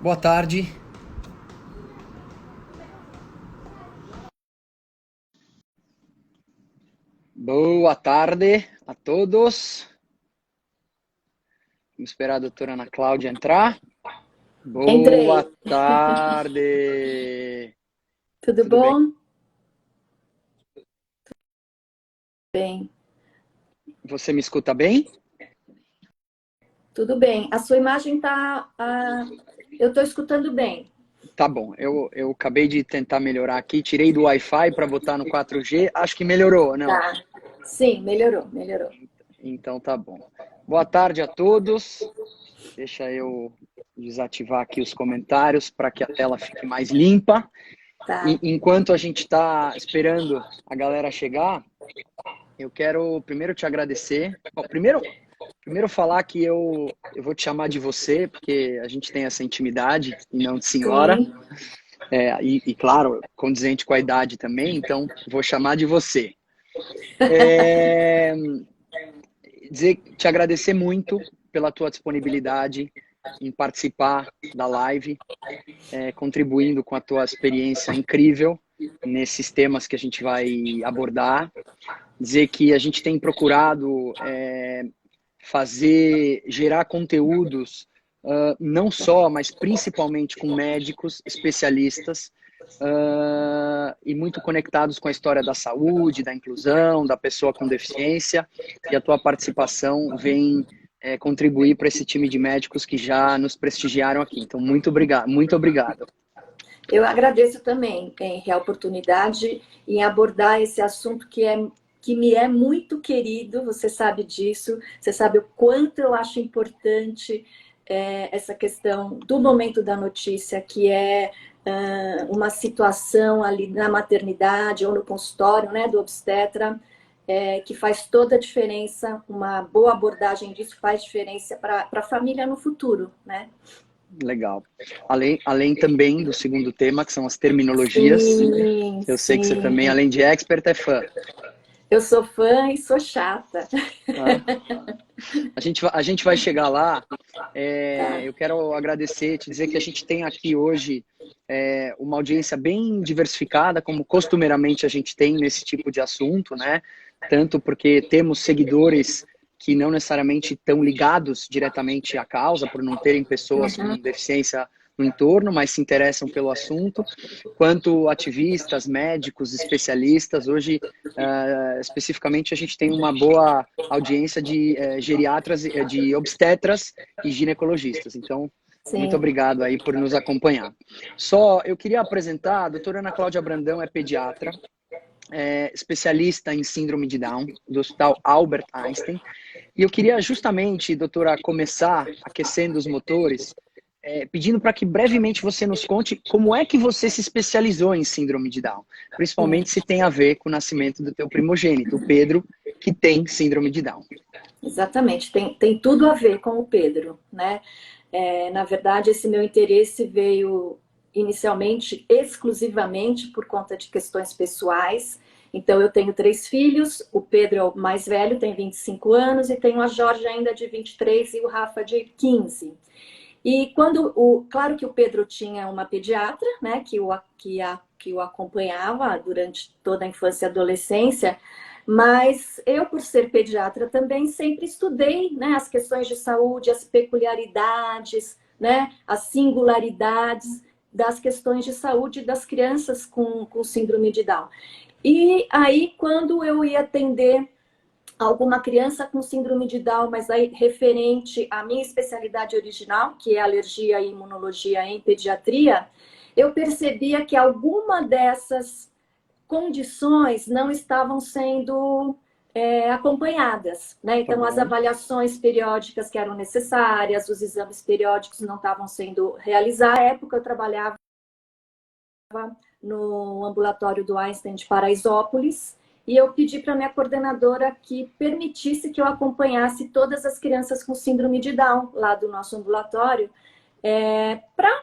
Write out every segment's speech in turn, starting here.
Boa tarde. Boa tarde a todos. Vamos esperar a doutora Ana Cláudia entrar. Boa Entrei. tarde. Tudo Tudo bem? bom? Bem, Você me escuta bem? tudo bem. A sua imagem tá. Eu estou escutando bem. Tá bom, eu acabei de tentar melhorar aqui, tirei do Wi-Fi para botar no 4G, acho que melhorou, não? Tá. Sim, melhorou, melhorou. Então tá bom. Boa tarde a todos. Deixa eu desativar aqui os comentários para que a tela fique mais limpa. E Tá. enquanto a gente está esperando a galera chegar, eu quero primeiro te agradecer. Bom, primeiro falar que eu vou te chamar de você, porque a gente tem essa intimidade e não de senhora. Sim. Claro, condizente com a idade também, então vou chamar de você. É, te agradecer muito pela tua disponibilidade em participar da live, contribuindo com a tua experiência incrível nesses temas que a gente vai abordar. Dizer que a gente tem procurado gerar conteúdos, não só, mas principalmente com médicos, especialistas, e muito conectados com a história da saúde, da inclusão, da pessoa com deficiência, e a tua participação vem contribuir para esse time de médicos que já nos prestigiaram aqui. Então, muito obrigado, muito obrigado. Eu agradeço também a oportunidade em abordar esse assunto que me é muito querido, você sabe disso, você sabe o quanto eu acho importante essa questão do momento da notícia, que é uma situação ali na maternidade ou no consultório, né, do obstetra, que faz toda a diferença, uma boa abordagem disso faz diferença para a família no futuro, né? Legal. Além também do segundo tema, que são as terminologias. Sim, Eu sei que você também, sim. além de expert, é fã. Eu sou fã e sou chata. Tá? A gente vai chegar lá. Tá. Eu quero agradecer, te dizer que a gente tem aqui hoje uma audiência bem diversificada, como costumeiramente a gente tem nesse tipo de assunto, né? Tanto porque temos seguidores que não necessariamente estão ligados diretamente à causa, por não terem pessoas com Uhum. deficiência no entorno, mas se interessam pelo assunto, quanto ativistas, médicos, especialistas. Hoje, especificamente, a gente tem uma boa audiência de geriatras, de obstetras e ginecologistas. Então, muito Sim. obrigado aí por nos acompanhar. Só, eu queria apresentar, a doutora Ana Cláudia Brandão é pediatra, especialista em síndrome de Down, do Hospital Albert Einstein. E eu queria justamente, doutora, começar aquecendo os motores, pedindo para que brevemente você nos conte como é que você se especializou em síndrome de Down, Sim. principalmente se tem a ver com o nascimento do teu primogênito, o Pedro, que tem síndrome de Down. Exatamente. Tem tudo a ver com o Pedro, né? Na verdade, esse meu interesse veio inicialmente exclusivamente por conta de questões pessoais. Então, eu tenho 3 filhos, o Pedro é o mais velho, tem 25 anos, e tenho a Jorge ainda de 23 e o Rafa de 15. E claro que o Pedro tinha uma pediatra, né, que o acompanhava durante toda a infância e adolescência, mas eu, por ser pediatra, também sempre estudei, né, as questões de saúde, as peculiaridades, né, as singularidades das questões de saúde das crianças com síndrome de Down. E aí, quando eu ia atender alguma criança com síndrome de Down, mas aí referente à minha especialidade original, que é alergia e imunologia em pediatria, eu percebia que alguma dessas condições não estavam sendo acompanhadas, né? Tá Então, as bom. avaliações periódicas que eram necessárias, os exames periódicos não estavam sendo realizados. Na época, eu trabalhava no ambulatório do Einstein de Paraisópolis, e eu pedi para minha coordenadora que permitisse que eu acompanhasse todas as crianças com síndrome de Down lá do nosso ambulatório, para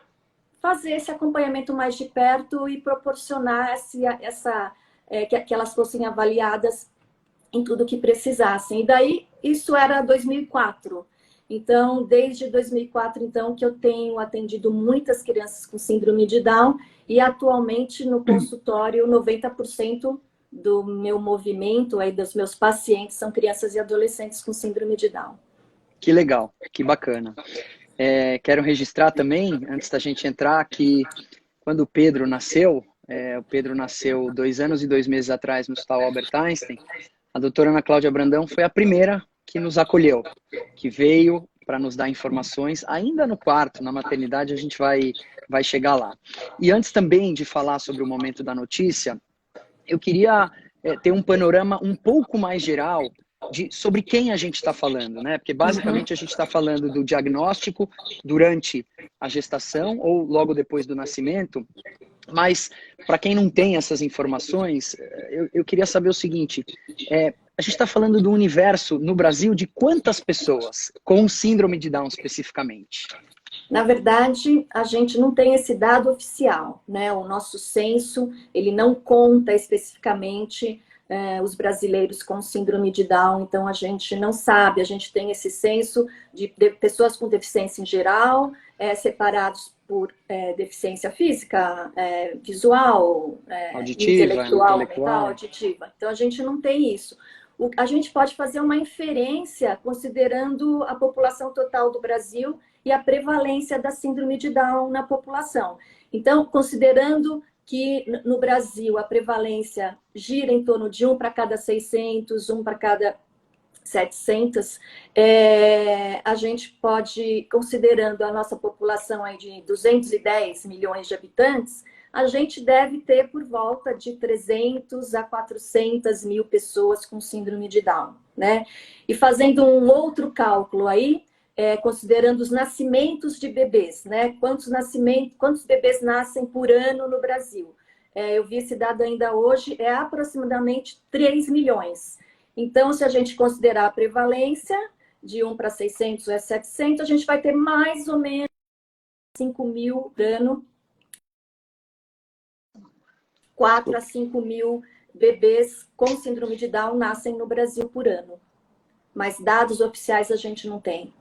fazer esse acompanhamento mais de perto e proporcionar que elas fossem avaliadas em tudo que precisassem. E daí, isso era 2004. Então, desde 2004, então, que eu tenho atendido muitas crianças com síndrome de Down e atualmente no consultório 90% do meu movimento, aí, dos meus pacientes, são crianças e adolescentes com síndrome de Down. Que legal, que bacana. Quero registrar também, antes da gente entrar, que quando o Pedro nasceu 2 anos e 2 meses atrás no Hospital Albert Einstein, a doutora Ana Cláudia Brandão foi a primeira que nos acolheu, que veio para nos dar informações, ainda no quarto, na maternidade, a gente vai chegar lá. E antes também de falar sobre o momento da notícia, eu queria ter um panorama um pouco mais geral sobre quem a gente está falando, né? Porque basicamente a gente está falando do diagnóstico durante a gestação ou logo depois do nascimento, mas para quem não tem essas informações, eu queria saber o seguinte, a gente está falando do universo no Brasil de quantas pessoas com síndrome de Down especificamente? Na verdade, a gente não tem esse dado oficial, né? O nosso censo, ele não conta especificamente os brasileiros com síndrome de Down, então a gente não sabe, a gente tem esse censo de pessoas com deficiência em geral, separados por deficiência física, visual, auditiva, intelectual, mental, auditiva. Então a gente não tem isso. A gente pode fazer uma inferência considerando a população total do Brasil e a prevalência da síndrome de Down na população. Então, considerando que no Brasil a prevalência gira em torno de 1 para cada 600, 1 para cada 700, a gente pode, considerando a nossa população aí de 210 milhões de habitantes, a gente deve ter por volta de 300 a 400 mil pessoas com síndrome de Down, né? E fazendo um outro cálculo aí, considerando os nascimentos de bebês, né? Quantos bebês nascem por ano no Brasil? Eu vi esse dado ainda hoje, é aproximadamente 3 milhões. Então, se a gente considerar a prevalência de 1 para 600 ou 700, a gente vai ter mais ou menos 5 mil por ano, 4 a 5 mil bebês com síndrome de Down nascem no Brasil por ano. Mas dados oficiais a gente não tem.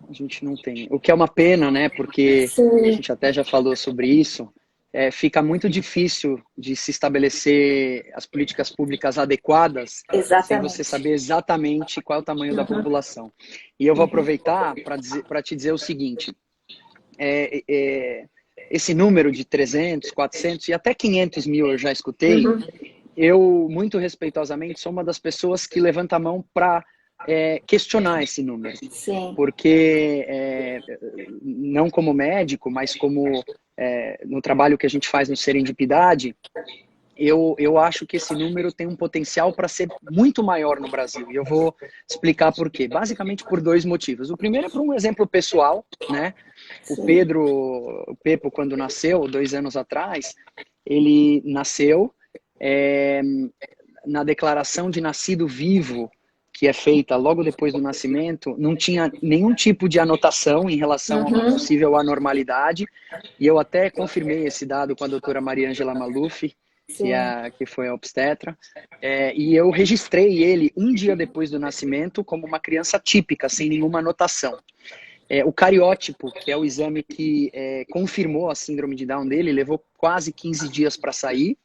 A gente não tem. O que é uma pena, né? Porque a gente até já falou sobre isso. Fica muito difícil de se estabelecer as políticas públicas adequadas sem você saber exatamente qual é o tamanho da população. E eu vou aproveitar para te dizer o seguinte. Esse número de 300, 400 e até 500 mil eu já escutei. Eu, muito respeitosamente, sou uma das pessoas que levanta a mão para questionar esse número. Sim. Porque, não como médico, mas como no trabalho que a gente faz no Serendipidade, eu acho que esse número tem um potencial para ser muito maior no Brasil. E eu vou explicar por quê. Basicamente por 2 motivos. O primeiro é por um exemplo pessoal, né? O Pepo, quando nasceu, 2 anos atrás, ele nasceu na declaração de nascido vivo, que é feita logo depois do nascimento, não tinha nenhum tipo de anotação em relação a uma possível anormalidade. E eu até confirmei esse dado com a doutora Mariângela Maluf, que foi a obstetra, e eu registrei ele um dia depois do nascimento como uma criança típica, sem nenhuma anotação. O cariótipo, que é o exame que confirmou a síndrome de Down dele, levou quase 15 dias para sair.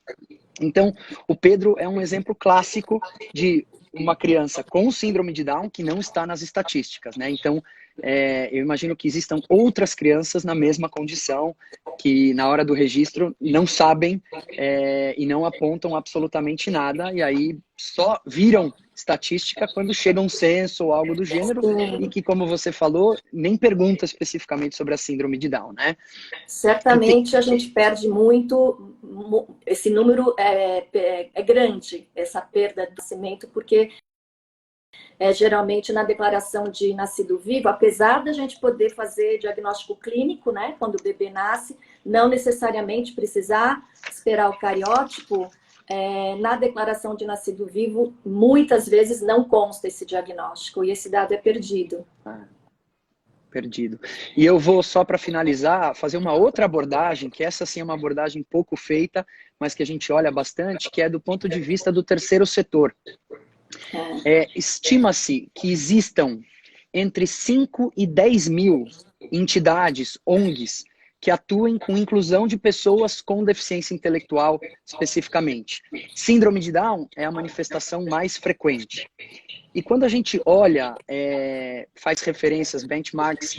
Então, o Pedro é um exemplo clássico de uma criança com síndrome de Down que não está nas estatísticas, né? Então, eu imagino que existam outras crianças na mesma condição que na hora do registro não sabem e não apontam absolutamente nada e aí só viram estatística quando chega um censo ou algo do gênero e que, como você falou, nem pergunta especificamente sobre a síndrome de Down, né? Certamente a gente perde muito, esse número é grande, essa perda do nascimento, porque geralmente na declaração de nascido vivo, apesar da gente poder fazer diagnóstico clínico, né, quando o bebê nasce, não necessariamente precisar esperar o cariótipo, na declaração de nascido vivo, muitas vezes não consta esse diagnóstico e esse dado é perdido. Perdido. E eu vou, só para finalizar, fazer uma outra abordagem, que essa sim é uma abordagem pouco feita, mas que a gente olha bastante, que é do ponto de vista do terceiro setor. Estima-se que existam entre 5 e 10 mil entidades, ONGs, que atuem com inclusão de pessoas com deficiência intelectual especificamente. Síndrome de Down é a manifestação mais frequente. E quando a gente olha, faz referências, benchmarks,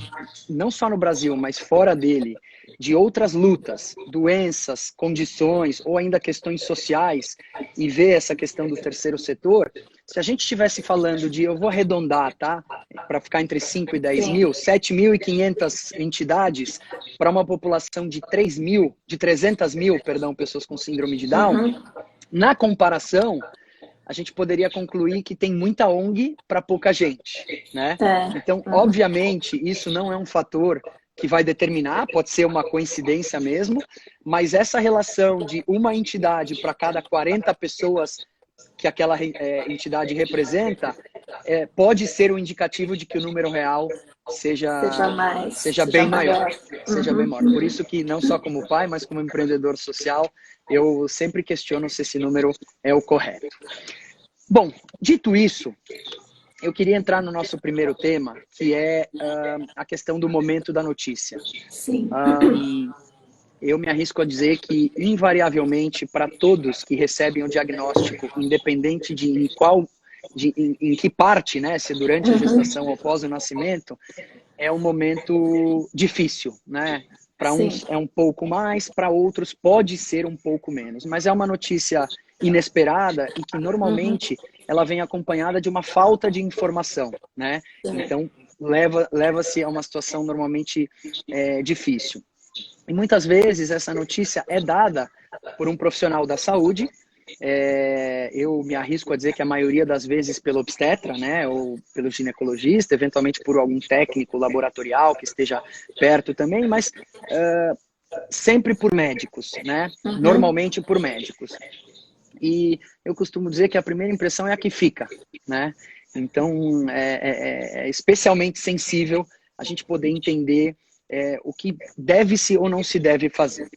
não só no Brasil, mas fora dele, de outras lutas, doenças, condições ou ainda questões sociais, e vê essa questão do terceiro setor, se a gente estivesse falando de, eu vou arredondar, tá? Para ficar entre 5 e 10 mil, 7.500 entidades para uma população de 300 mil, perdão, pessoas com síndrome de Down, na comparação, a gente poderia concluir que tem muita ONG para pouca gente, né? Então, obviamente, isso não é um fator que vai determinar, pode ser uma coincidência mesmo, mas essa relação de uma entidade para cada 40 pessoas que aquela entidade representa, pode ser um indicativo de que o número real seja bem maior. Seja bem maior. Por isso que, não só como pai, mas como empreendedor social, eu sempre questiono se esse número é o correto. Bom, dito isso, eu queria entrar no nosso primeiro tema, que é a questão do momento da notícia. Sim. Eu me arrisco a dizer que, invariavelmente, para todos que recebem o diagnóstico, independente de em que parte, né, se durante a gestação ou após o nascimento, é um momento difícil, né? Para uns é um pouco mais, para outros pode ser um pouco menos. Mas é uma notícia inesperada e que normalmente ela vem acompanhada de uma falta de informação, né? Então leva-se a uma situação normalmente difícil. E muitas vezes essa notícia é dada por um profissional da saúde. Eu me arrisco a dizer que a maioria das vezes pelo obstetra, né, ou pelo ginecologista, eventualmente por algum técnico laboratorial que esteja perto também, mas sempre por médicos, né? Normalmente por médicos. E eu costumo dizer que a primeira impressão é a que fica, né? Então, é especialmente sensível a gente poder entender o que deve-se ou não se deve fazer.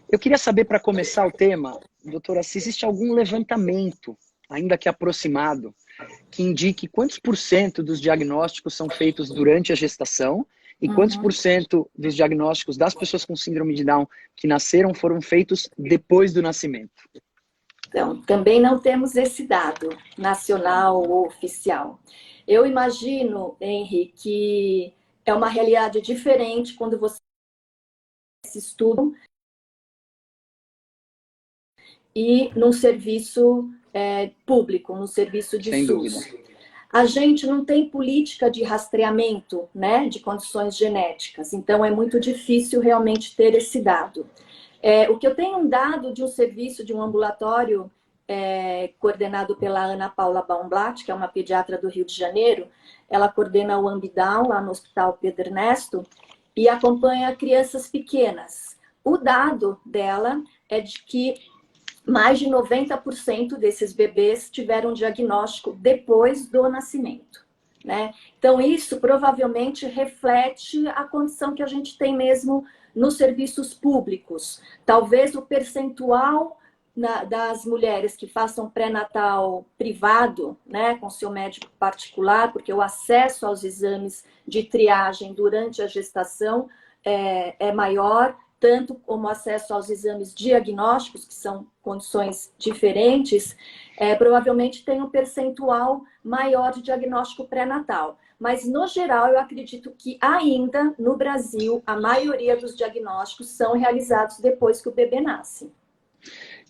Eu queria saber, para começar o tema, doutora, se existe algum levantamento, ainda que aproximado, que indique quantos % dos diagnósticos são feitos durante a gestação e quantos % dos diagnósticos das pessoas com síndrome de Down que nasceram foram feitos depois do nascimento. Então, também não temos esse dado nacional ou oficial. Eu imagino, Henry, que é uma realidade diferente quando você se estuda e num serviço público, num serviço de Sem SUS. dúvida. A gente não tem política de rastreamento, né, de condições genéticas, então é muito difícil realmente ter esse dado. O que eu tenho um dado de um serviço, de um ambulatório coordenado pela Ana Paula Baumblatt, que é uma pediatra do Rio de Janeiro. Ela coordena o Ambidown lá no Hospital Pedro Ernesto e acompanha crianças pequenas. O dado dela é de que mais de 90% desses bebês tiveram diagnóstico depois do nascimento, né? Então, isso provavelmente reflete a condição que a gente tem mesmo nos serviços públicos. Talvez o percentual das mulheres que façam pré-natal privado, né, com seu médico particular, porque o acesso aos exames de triagem durante a gestação é maior, tanto como acesso aos exames diagnósticos, que são condições diferentes, provavelmente tem um percentual maior de diagnóstico pré-natal. Mas, no geral, eu acredito que ainda, no Brasil, a maioria dos diagnósticos são realizados depois que o bebê nasce.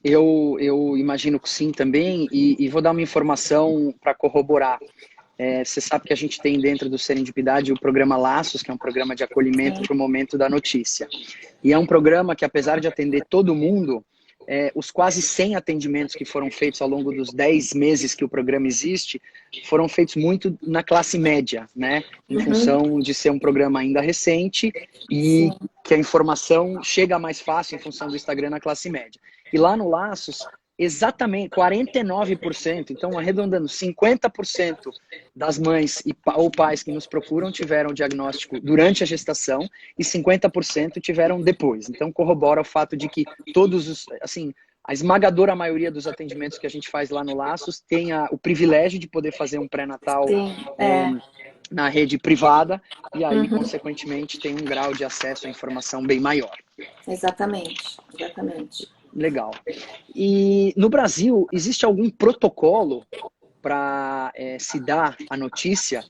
Eu imagino que sim também, e vou dar uma informação para corroborar. Você sabe que a gente tem dentro do Serendipidade o programa Laços, que é um programa de acolhimento para o momento da notícia. E é um programa que, apesar de atender todo mundo, os quase 100 atendimentos que foram feitos ao longo dos 10 meses que o programa existe, foram feitos muito na classe média, né? Em função de ser um programa ainda recente e que a informação chega mais fácil em função do Instagram na classe média. E lá no Laços, exatamente 49%, então arredondando, 50% das mães ou pais que nos procuram tiveram diagnóstico durante a gestação e 50% tiveram depois. Então corrobora o fato de que todos os, assim, a esmagadora maioria dos atendimentos que a gente faz lá no Laços tem o privilégio de poder fazer um pré-natal na rede privada, e aí, consequentemente, tem um grau de acesso à informação bem maior. Exatamente, exatamente. Legal. E no Brasil, existe algum protocolo para se dar a notícia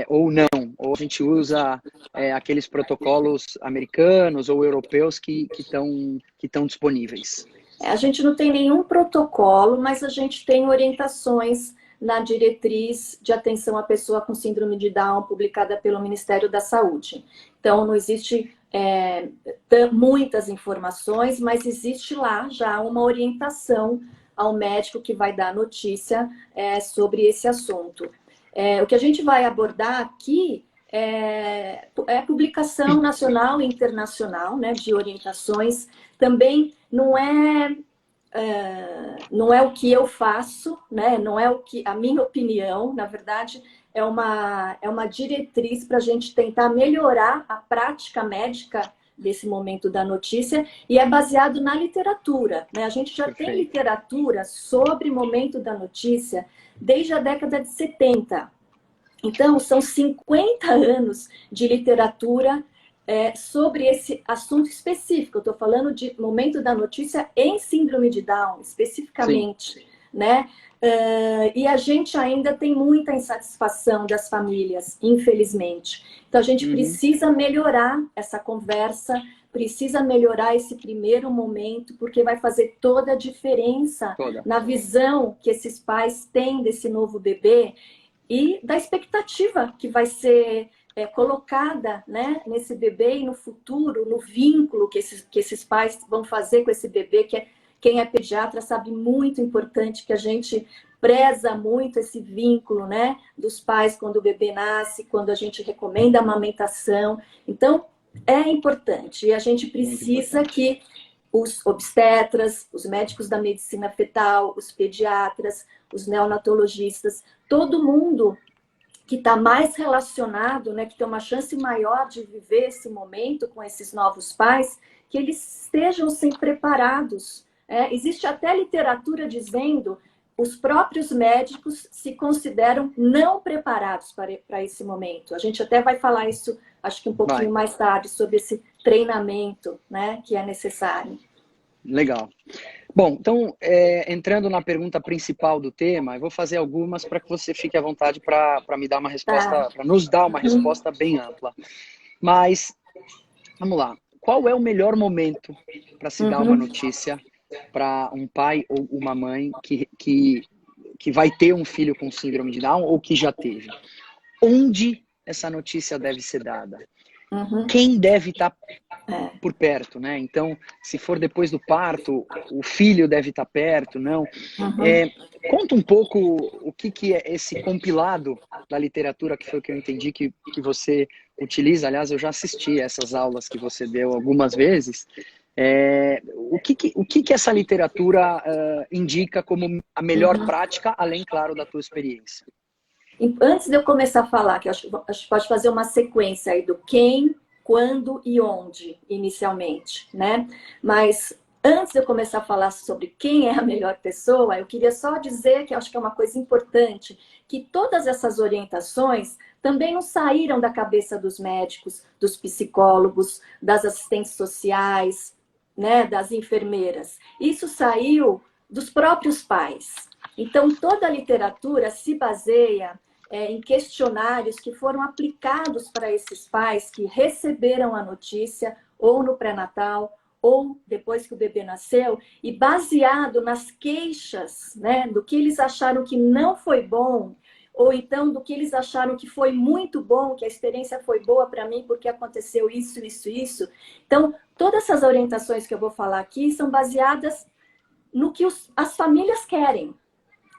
ou não? Ou a gente usa aqueles protocolos americanos ou europeus que estão disponíveis? A gente não tem nenhum protocolo, mas a gente tem orientações na diretriz de atenção à pessoa com síndrome de Down, publicada pelo Ministério da Saúde. Então, não existe muitas informações, mas existe lá já uma orientação ao médico que vai dar notícia sobre esse assunto. O que a gente vai abordar aqui é publicação nacional e internacional, né, de orientações. Também não é o que eu faço, né, não é a minha opinião, na verdade, é uma diretriz para a gente tentar melhorar a prática médica desse momento da notícia, e é baseado na literatura, né? A gente já tem literatura sobre o momento da notícia desde a década de 70. Então, são 50 anos de literatura sobre esse assunto específico. Eu estou falando de momento da notícia em síndrome de Down, especificamente. Sim. Né? E a gente ainda tem muita insatisfação das famílias, infelizmente. Então, a gente precisa melhorar essa conversa, precisa melhorar esse primeiro momento, porque vai fazer toda a diferença na visão que esses pais têm desse novo bebê e da expectativa que vai ser colocada, né, nesse bebê e no futuro, no vínculo que esses pais vão fazer com esse bebê, quem é pediatra sabe muito importante que a gente preza muito esse vínculo, né, dos pais quando o bebê nasce, quando a gente recomenda a amamentação. Então, é importante e a gente precisa que os obstetras, os médicos da medicina fetal, os pediatras, os neonatologistas, todo mundo que está mais relacionado, né, que tem uma chance maior de viver esse momento com esses novos pais, que eles estejam sempre preparados. Existe até literatura dizendo os próprios médicos se consideram não preparados para esse momento. A gente até vai falar isso, acho que um pouquinho mais tarde, sobre esse treinamento, né, que é necessário. Legal. Bom, então, entrando na pergunta principal do tema, eu vou fazer algumas para que você fique à vontade para me dar uma resposta, para nos dar uma resposta bem ampla. Mas, vamos lá. Qual é o melhor momento para se dar uma notícia para um pai ou uma mãe que vai ter um filho com síndrome de Down ou que já teve? Onde essa notícia deve ser dada? Quem deve estar por perto, né? Então, se for depois do parto, o filho deve estar perto, não? Conta um pouco o que é esse compilado da literatura, que foi o que eu entendi que você utiliza. Aliás, eu já assisti essas aulas que você deu algumas vezes. O que essa literatura indica como a melhor prática, além, claro, da tua experiência? Antes de eu começar a falar, que acho que pode fazer uma sequência aí do quem, quando e onde, inicialmente, né? Mas antes de eu começar a falar sobre quem é a melhor pessoa, eu queria só dizer que acho que é uma coisa importante, que todas essas orientações também não saíram da cabeça dos médicos, dos psicólogos, das assistentes sociais, né, das enfermeiras. Isso saiu dos próprios pais. Então, toda a literatura se baseia em questionários que foram aplicados para esses pais que receberam a notícia ou no pré-natal ou depois que o bebê nasceu, e baseado nas queixas, né, do que eles acharam que não foi bom, ou então do que eles acharam que foi muito bom, que a experiência foi boa para mim porque aconteceu isso, isso, isso. Então, todas essas orientações que eu vou falar aqui são baseadas no que as famílias querem.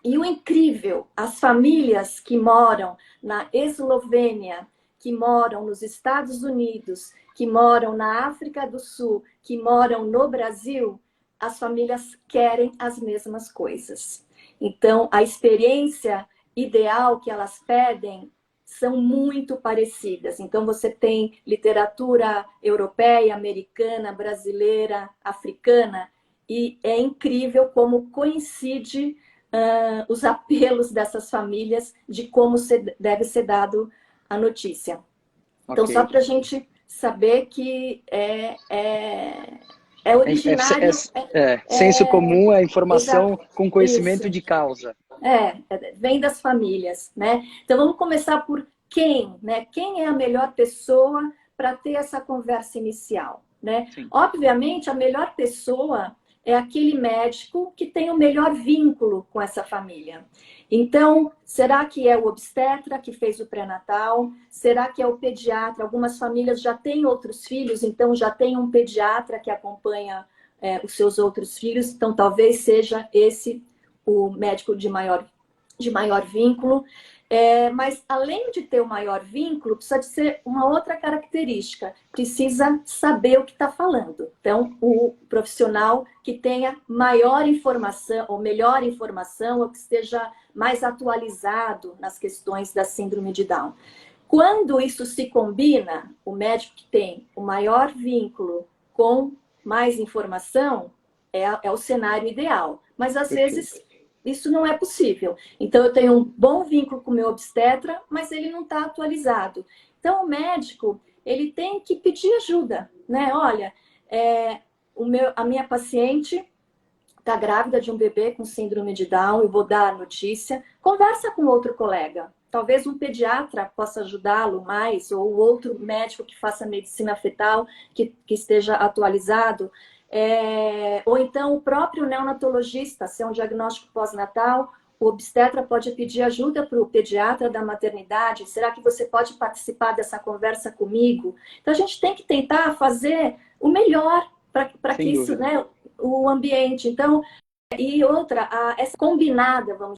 E o incrível, as famílias que moram na Eslovênia, que moram nos Estados Unidos, que moram na África do Sul, que moram no Brasil, as famílias querem as mesmas coisas. Então, a experiência ideal que elas pedem são muito parecidas. Então, você tem literatura europeia, americana, brasileira, africana, e é incrível como coincide os apelos dessas famílias de como deve ser dado a notícia. Então, Ok. só para a gente saber que é originário... Senso comum é informação com conhecimento Isso. de causa. Vem das famílias, né? Então, vamos começar por quem, né? Quem é a melhor pessoa para ter essa conversa inicial, né? Sim. Obviamente, a melhor pessoa é aquele médico que tem o melhor vínculo com essa família. Então, será que é o obstetra que fez o pré-natal? Será que é o pediatra? Algumas famílias já têm outros filhos, então já tem um pediatra que acompanha os seus outros filhos, então talvez seja esse o médico de maior vínculo. Mas, além de ter o maior vínculo, precisa de ser uma outra característica. Precisa saber o que está falando. Então, o profissional que tenha maior informação, ou melhor informação, ou que esteja mais atualizado nas questões da síndrome de Down. Quando isso se combina, o médico que tem o maior vínculo com mais informação, é o cenário ideal. Mas, às vezes, isso não é possível. Então, eu tenho um bom vínculo com o meu obstetra, mas ele não está atualizado. Então, o médico, ele tem que pedir ajuda, né? Olha, a minha paciente está grávida de um bebê com síndrome de Down, eu vou dar a notícia. Conversa com outro colega. Talvez um pediatra possa ajudá-lo mais, ou outro médico que faça medicina fetal, que esteja atualizado. Ou então o próprio neonatologista, se é um diagnóstico pós-natal, o obstetra pode pedir ajuda para o pediatra da maternidade. Será que você pode participar dessa conversa comigo? Então a gente tem que tentar fazer o melhor para que isso, né, o ambiente. Então, e outra, essa combinada, vamos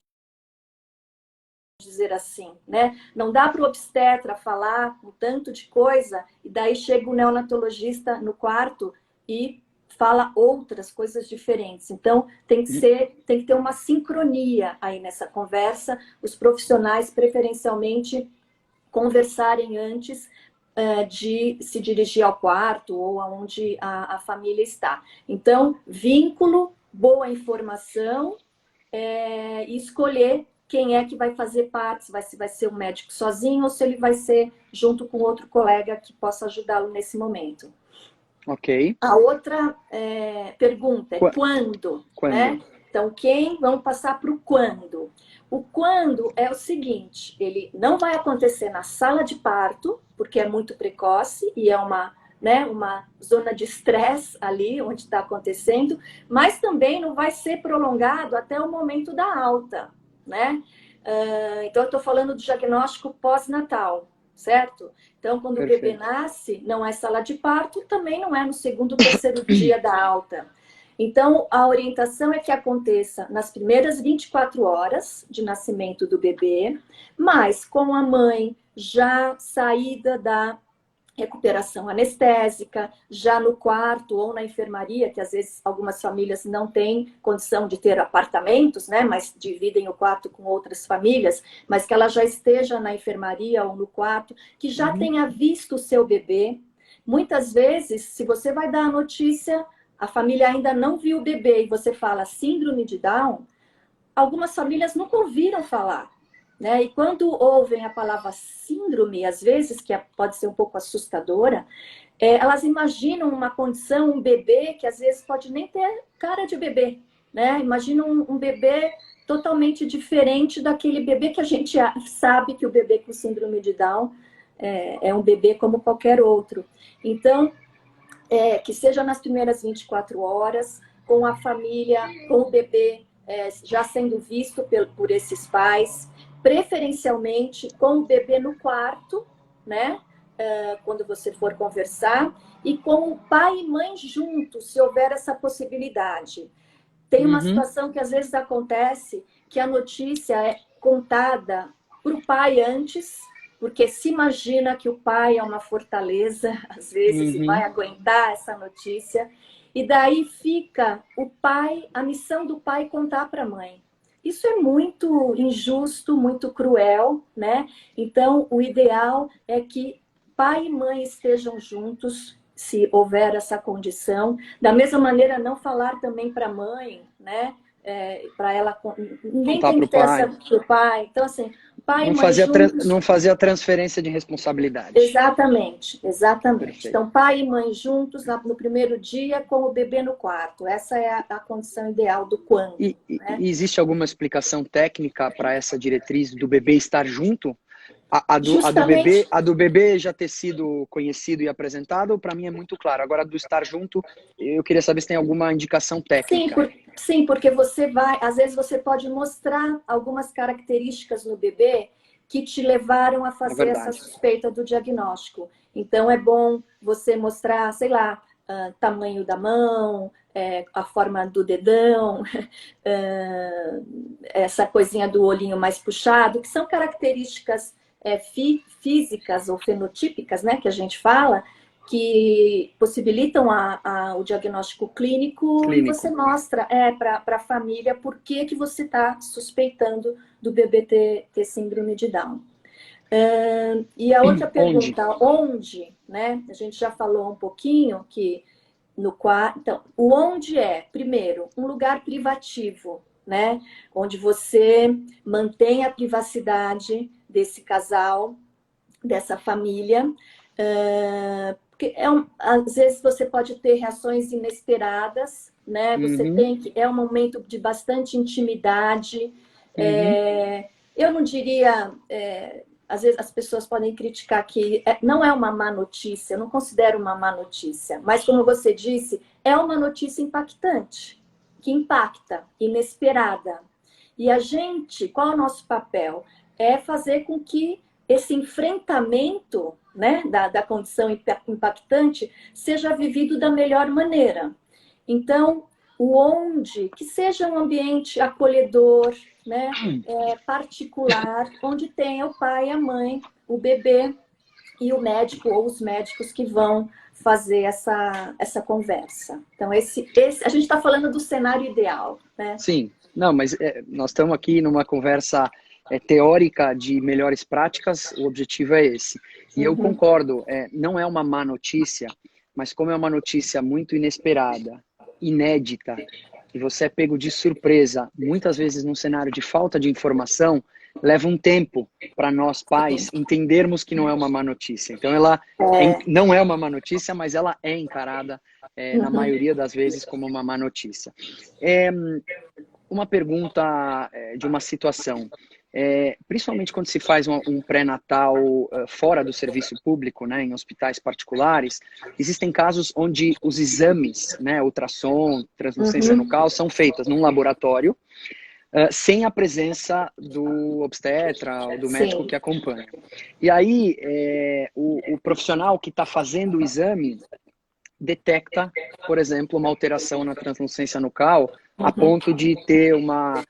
dizer assim, né? Não dá para o obstetra falar um tanto de coisa e daí chega o neonatologista no quarto e fala outras coisas diferentes. Então, tem que ter uma sincronia aí nessa conversa, os profissionais preferencialmente conversarem antes de se dirigir ao quarto ou aonde a família está. Então, vínculo, boa informação e escolher quem é que vai fazer parte, se vai ser um médico sozinho ou se ele vai ser junto com outro colega que possa ajudá-lo nesse momento. Ok. A outra pergunta é quando, né? Então, vamos passar para o quando. O quando é o seguinte, ele não vai acontecer na sala de parto, porque é muito precoce e é uma zona de estresse ali, onde está acontecendo, mas também não vai ser prolongado até o momento da alta, né? Então, eu estou falando do diagnóstico pós-natal, certo? Então, quando o bebê nasce, não é sala de parto, também não é no segundo ou terceiro dia da alta. Então, a orientação é que aconteça nas primeiras 24 horas de nascimento do bebê, mas com a mãe já saída da recuperação anestésica, já no quarto ou na enfermaria, que às vezes algumas famílias não têm condição de ter apartamentos, né, mas dividem o quarto com outras famílias, mas que ela já esteja na enfermaria ou no quarto, que já tenha visto o seu bebê. Muitas vezes, se você vai dar a notícia, a família ainda não viu o bebê e você fala síndrome de Down, algumas famílias nunca ouviram falar. Né? E quando ouvem a palavra síndrome, às vezes, que pode ser um pouco assustadora, elas imaginam uma condição, um bebê, que às vezes pode nem ter cara de bebê. Né? Imaginam um bebê totalmente diferente daquele bebê que a gente sabe que o bebê com síndrome de Down é um bebê como qualquer outro. Então, que seja nas primeiras 24 horas, com a família, com o bebê já sendo visto por esses pais, preferencialmente com o bebê no quarto, né? Quando você for conversar, e com o pai e mãe juntos, se houver essa possibilidade. Tem uma situação que às vezes acontece, que a notícia é contada para o pai antes, porque se imagina que o pai é uma fortaleza, às vezes, e vai aguentar essa notícia, e daí fica a missão do pai contar para a mãe. Isso é muito injusto, muito cruel, né? Então, o ideal é que pai e mãe estejam juntos, se houver essa condição. Da mesma maneira, não falar também para a mãe, né? Para ela, ninguém tem que ter essa pro pai. Então, assim, pai e mãe juntos... Não fazer a transferência de responsabilidade. Exatamente, exatamente. Perfeito. Então, pai e mãe juntos no primeiro dia com o bebê no quarto. Essa é a condição ideal do quando. E existe alguma explicação técnica para essa diretriz do bebê estar junto? A do bebê já ter sido conhecido e apresentado, para mim é muito claro. Agora, do estar junto, eu queria saber se tem alguma indicação técnica. Sim, porque às vezes você pode mostrar algumas características no bebê que te levaram a fazer essa suspeita do diagnóstico. Então, é bom você mostrar, sei lá, tamanho da mão, a forma do dedão, essa coisinha do olhinho mais puxado, que são características físicas ou fenotípicas, né, que a gente fala, que possibilitam o diagnóstico clínico. E você mostra para a família por que você está suspeitando do bebê ter síndrome de Down. E a outra pergunta, onde, né? A gente já falou um pouquinho que no quarto. Então, o onde primeiro, um lugar privativo, né? Onde você mantém a privacidade desse casal, dessa família. Porque às vezes você pode ter reações inesperadas, né? Você é um momento de bastante intimidade. Eu não diria, às vezes as pessoas podem criticar que não é uma má notícia, eu não considero uma má notícia, mas como você disse, é uma notícia impactante, que impacta, inesperada. E qual é o nosso papel? É fazer com que esse enfrentamento, né, da condição impactante seja vivido da melhor maneira. Então, que seja um ambiente acolhedor, né, particular, onde tenha o pai, a mãe, o bebê e o médico ou os médicos que vão fazer essa conversa. Então, a gente está falando do cenário ideal, né? Sim, não, mas nós estamos aqui numa conversa teórica de melhores práticas, o objetivo é esse. E eu concordo, não é uma má notícia, mas como é uma notícia muito inesperada, inédita, e você é pego de surpresa, muitas vezes num cenário de falta de informação, leva um tempo para nós pais entendermos que não é uma má notícia. Então ela não é uma má notícia, mas ela é encarada na maioria das vezes como uma má notícia. Uma pergunta de uma situação. Principalmente quando se faz um pré-natal fora do serviço público, né, em hospitais particulares, existem casos onde os exames, né, ultrassom, translucência nucal, são feitos num laboratório sem a presença do obstetra ou do médico que acompanha. E aí o profissional que está fazendo o exame detecta, por exemplo, uma alteração na translucência nucal a ponto de ter uma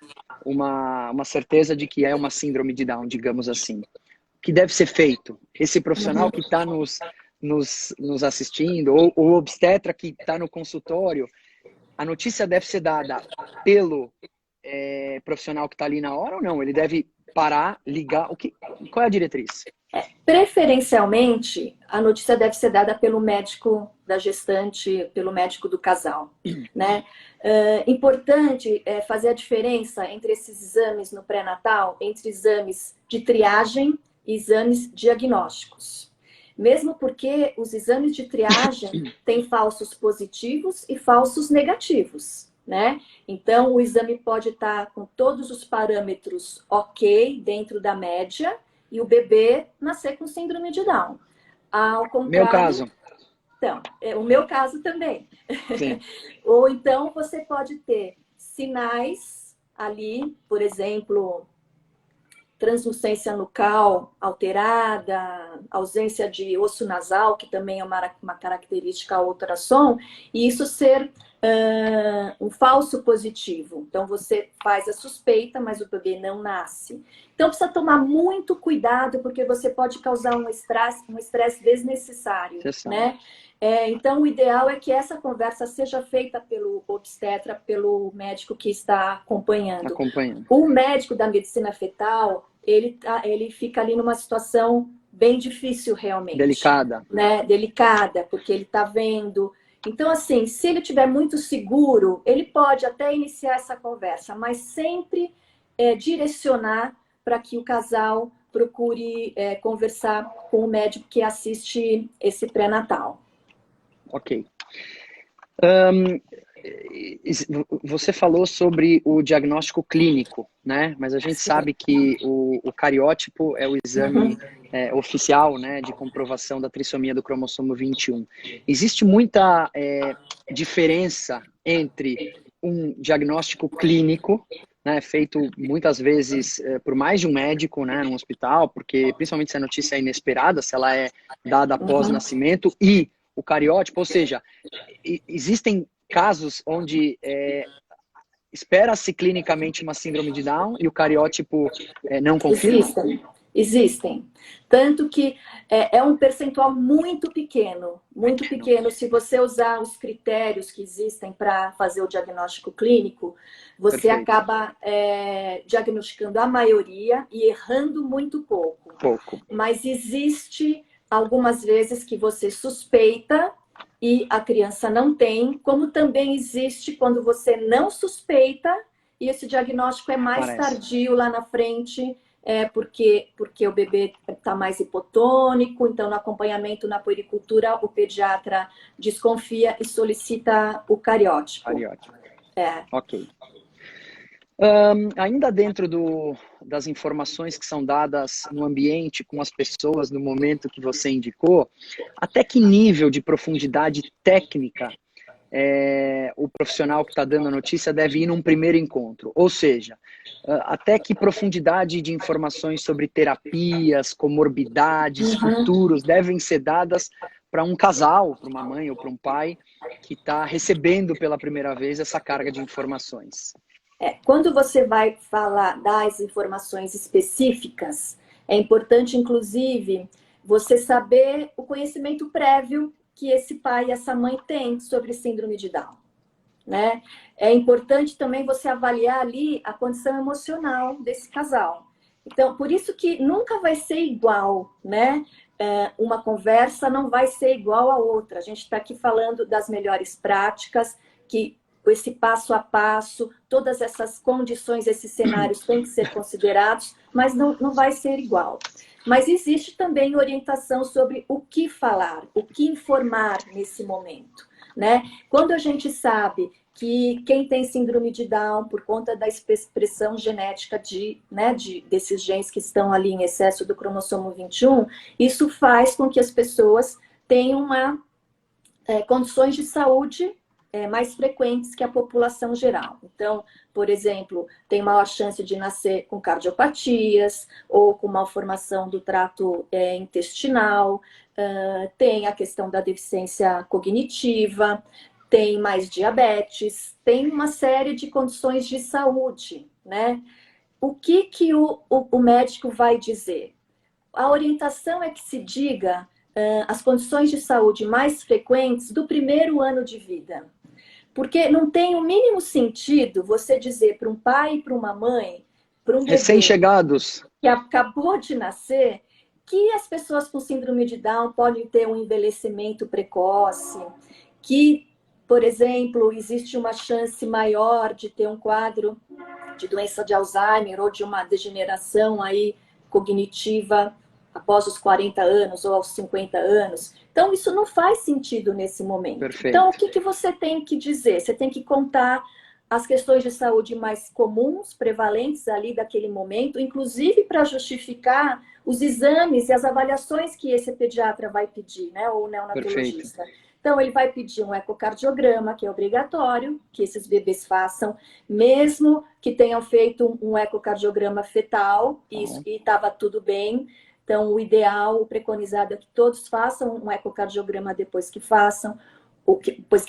certeza de que é uma síndrome de Down, digamos assim. O que deve ser feito? Esse profissional que está nos assistindo, ou o obstetra que está no consultório, a notícia deve ser dada pelo profissional que está ali na hora ou não? Ele deve parar, ligar? Qual é a diretriz? Preferencialmente, a notícia deve ser dada pelo médico da gestante, pelo médico do casal, né? Importante fazer a diferença entre esses exames no pré-natal, entre exames de triagem e exames diagnósticos. Mesmo porque os exames de triagem têm falsos positivos e falsos negativos, né? Então, o exame pode estar com todos os parâmetros ok, dentro da média, e o bebê nascer com síndrome de Down. Ao contrário, meu caso. Então, o meu caso também. Sim. Ou então você pode ter sinais ali, por exemplo, translucência nucal alterada, ausência de osso nasal, que também é uma característica ao ultrassom, e isso ser um falso positivo. Então, você faz a suspeita, mas o bebê não nasce. Então, precisa tomar muito cuidado, porque você pode causar um estresse desnecessário, né? Então, o ideal é que essa conversa seja feita pelo obstetra, pelo médico que está acompanhando. O médico da medicina fetal, ele fica ali numa situação bem difícil realmente. Delicada. Né? Delicada, porque ele está vendo. Então, assim, se ele estiver muito seguro, ele pode até iniciar essa conversa, mas sempre direcionar para que o casal procure conversar com o médico que assiste esse pré-natal. Ok. Você falou sobre o diagnóstico clínico, né? Mas a gente sabe que o cariótipo é o exame oficial, né, de comprovação da trissomia do cromossomo 21. Existe muita diferença entre um diagnóstico clínico, né, feito muitas vezes por mais de um médico, né, no hospital, porque principalmente se a notícia é inesperada, se ela é dada após o nascimento, e o cariótipo, ou seja, existem casos onde espera-se clinicamente uma síndrome de Down e o cariótipo não confirma? Existem. Tanto que é um percentual muito pequeno se você usar os critérios que existem para fazer o diagnóstico clínico, você Perfeito. acaba diagnosticando a maioria e errando muito pouco. Mas existe algumas vezes que você suspeita e a criança não tem, como também existe quando você não suspeita e esse diagnóstico é mais tardio lá na frente, porque o bebê está mais hipotônico, então no acompanhamento na puericultura o pediatra desconfia e solicita o cariótipo. Ok. Ainda dentro das informações que são dadas no ambiente, com as pessoas, no momento que você indicou, até que nível de profundidade técnica o profissional que está dando a notícia deve ir num primeiro encontro? Ou seja, até que profundidade de informações sobre terapias, comorbidades, futuros devem ser dadas para um casal, para uma mãe ou para um pai que está recebendo pela primeira vez essa carga de informações? Quando você vai falar das informações específicas, é importante, inclusive, você saber o conhecimento prévio que esse pai e essa mãe têm sobre síndrome de Down, né? É importante também você avaliar ali a condição emocional desse casal. Então, por isso que nunca vai ser igual, né? Uma conversa não vai ser igual a outra. A gente está aqui falando das melhores práticas, que esse passo a passo, todas essas condições, esses cenários têm que ser considerados, mas não vai ser igual. Mas existe também orientação sobre o que falar, o que informar nesse momento, né? Quando a gente sabe que quem tem síndrome de Down, por conta da expressão genética desses genes que estão ali em excesso do cromossomo 21, isso faz com que as pessoas tenham condições de saúde mais frequentes que a população geral. Então, por exemplo, tem maior chance de nascer com cardiopatias ou com malformação do trato intestinal, tem a questão da deficiência cognitiva, tem mais diabetes, tem uma série de condições de saúde, né? O que o médico vai dizer? A orientação é que se diga as condições de saúde mais frequentes do primeiro ano de vida. Porque não tem o mínimo sentido você dizer para um pai e para uma mãe, para um bebê recém-chegados que acabou de nascer, que as pessoas com síndrome de Down podem ter um envelhecimento precoce, que, por exemplo, existe uma chance maior de ter um quadro de doença de Alzheimer ou de uma degeneração aí cognitiva após os 40 anos ou aos 50 anos. Então, isso não faz sentido nesse momento. Perfeito. Então, o que você tem que dizer? Você tem que contar as questões de saúde mais comuns, prevalentes ali daquele momento, inclusive para justificar os exames e as avaliações que esse pediatra vai pedir, né? Ou o neonatologista. Perfeito. Então, ele vai pedir um ecocardiograma, que é obrigatório, que esses bebês façam, mesmo que tenham feito um ecocardiograma fetal, isso, e estava tudo bem. Então, o ideal, o preconizado é que todos façam um ecocardiograma depois que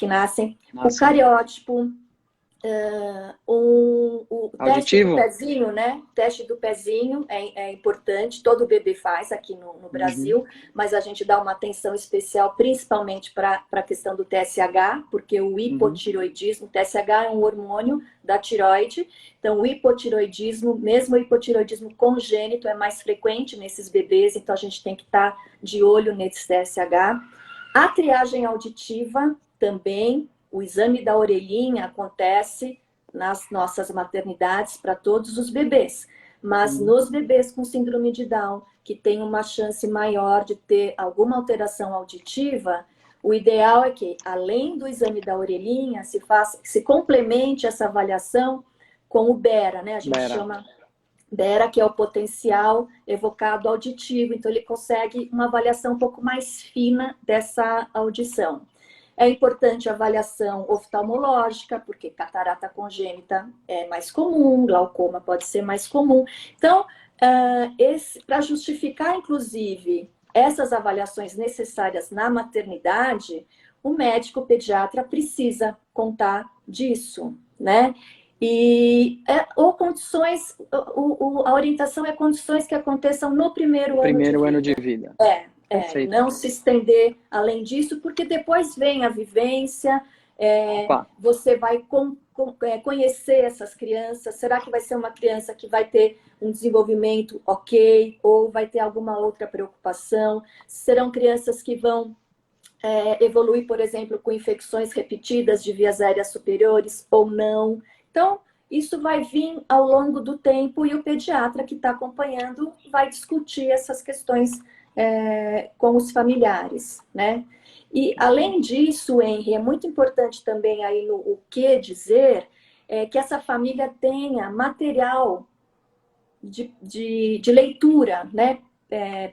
nascem. O cariótipo, O teste do Auditivo? pezinho, né? O teste do pezinho é importante, todo bebê faz aqui no Brasil, mas a gente dá uma atenção especial, principalmente para a questão do TSH, porque o hipotiroidismo, o TSH é um hormônio da tiroide, então o hipotiroidismo, mesmo o hipotiroidismo congênito, é mais frequente nesses bebês, então a gente tem que estar de olho nesse TSH. A triagem auditiva também, o exame da orelhinha acontece nas nossas maternidades para todos os bebês, mas nos bebês com síndrome de Down, que tem uma chance maior de ter alguma alteração auditiva, o ideal é que, além do exame da orelhinha, se complemente essa avaliação com o BERA, né? A gente chama BERA, que é o potencial evocado auditivo, então ele consegue uma avaliação um pouco mais fina dessa audição. É importante a avaliação oftalmológica, porque catarata congênita é mais comum, glaucoma pode ser mais comum. Então, para justificar, inclusive, essas avaliações necessárias na maternidade, o médico pediatra precisa contar disso, né? Ou condições, a orientação é condições que aconteçam no primeiro ano de vida. Não se estender além disso, porque depois vem a vivência, você vai conhecer essas crianças. Será que vai ser uma criança que vai ter um desenvolvimento ok, ou vai ter alguma outra preocupação? Serão crianças que vão evoluir, por exemplo, com infecções repetidas de vias aéreas superiores ou não? Então, isso vai vir ao longo do tempo e o pediatra que está acompanhando vai discutir essas questões com os familiares, né? E, além disso, Henry, é muito importante também aí no o que dizer, que essa família tenha material de leitura, né?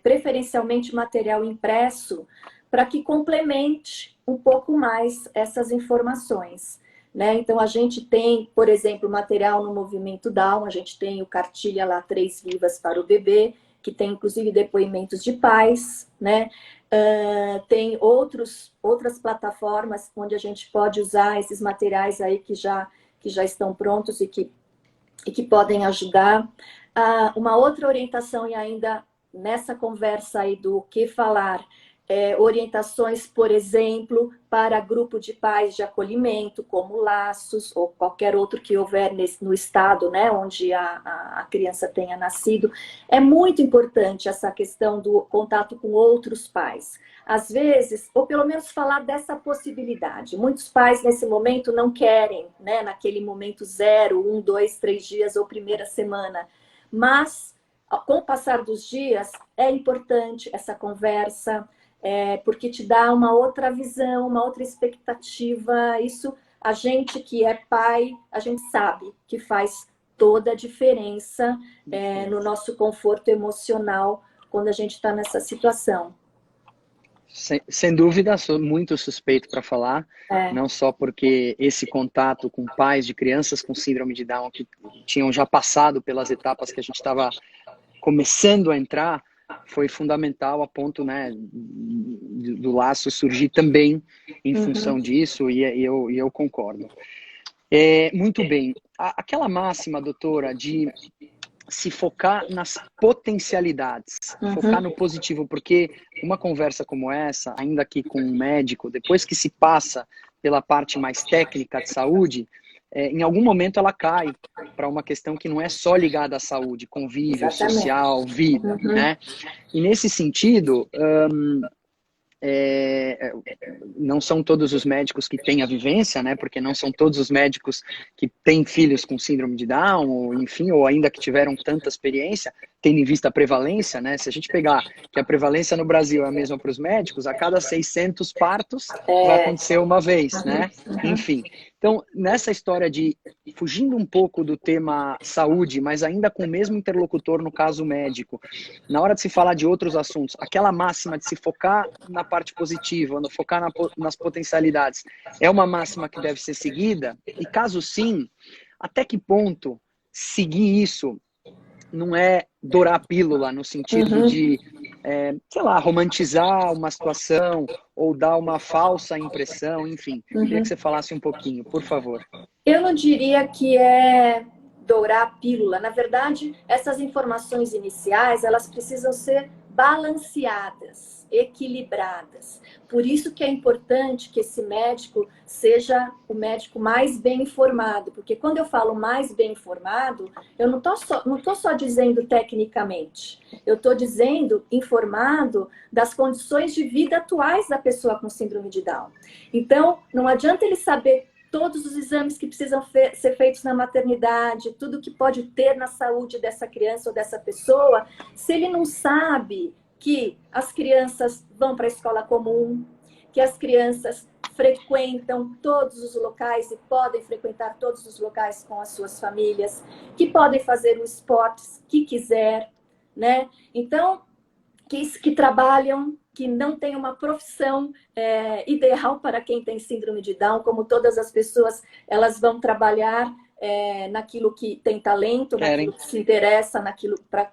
Preferencialmente material impresso, para que complemente um pouco mais essas informações, né? Então, a gente tem, por exemplo, material no Movimento Down, a gente tem o Cartilha lá, 3 Vivas para o Bebê, que tem inclusive depoimentos de pais, né? Tem outras plataformas onde a gente pode usar esses materiais aí que já estão prontos e que podem ajudar. Uma outra orientação, e ainda nessa conversa aí do que falar, orientações, por exemplo, para grupo de pais de acolhimento, como Laços, ou qualquer outro que houver no estado, né, onde a criança tenha nascido. É muito importante essa questão do contato com outros pais. Às vezes, ou pelo menos falar dessa possibilidade. Muitos pais, nesse momento, não querem, né, naquele momento 0, 1, 2, 3 dias ou primeira semana. Mas, com o passar dos dias, é importante essa conversa, porque te dá uma outra visão, uma outra expectativa. Isso, a gente que é pai, a gente sabe que faz toda a diferença no nosso conforto emocional quando a gente está nessa situação. Sem dúvida, sou muito suspeito para falar, não só porque esse contato com pais de crianças com síndrome de Down que tinham já passado pelas etapas que a gente estava começando a entrar, foi fundamental a ponto, né, do Laço surgir também em função disso, e eu concordo. Muito bem. Aquela máxima, doutora, de se focar nas potencialidades, focar no positivo, porque uma conversa como essa, ainda aqui com um médico, depois que se passa pela parte mais técnica de saúde, em algum momento ela cai para uma questão que não é só ligada à saúde, convívio, social, vida, né? E nesse sentido, não são todos os médicos que têm a vivência, né? Porque não são todos os médicos que têm filhos com síndrome de Down, ou enfim, ou ainda que tiveram tanta experiência, tendo em vista a prevalência, né? Se a gente pegar que a prevalência no Brasil é a mesma para os médicos, a cada 600 partos vai acontecer uma vez, né? Enfim. Então, nessa história de fugindo um pouco do tema saúde, mas ainda com o mesmo interlocutor, no caso médico, na hora de se falar de outros assuntos, aquela máxima de se focar na parte positiva, no focar nas potencialidades, é uma máxima que deve ser seguida? E caso sim, até que ponto seguir isso não é dourar a pílula no sentido de, sei lá, romantizar uma situação ou dar uma falsa impressão, enfim. Queria que você falasse um pouquinho, por favor. Eu não diria que é dourar a pílula. Na verdade, essas informações iniciais, elas precisam ser balanceadas, equilibradas. Por isso que é importante que esse médico seja o médico mais bem informado, porque quando eu falo mais bem informado, eu não estou só dizendo tecnicamente, eu estou dizendo informado das condições de vida atuais da pessoa com síndrome de Down. Então, não adianta ele saber todos os exames que precisam ser feitos na maternidade, tudo que pode ter na saúde dessa criança ou dessa pessoa, se ele não sabe que as crianças vão para a escola comum, que as crianças frequentam todos os locais e podem frequentar todos os locais com as suas famílias, que podem fazer o esporte que quiser, né? Então, que trabalham, que não tem uma profissão ideal para quem tem síndrome de Down, como todas as pessoas, elas vão trabalhar naquilo que tem talento, naquilo que se interessa, naquilo para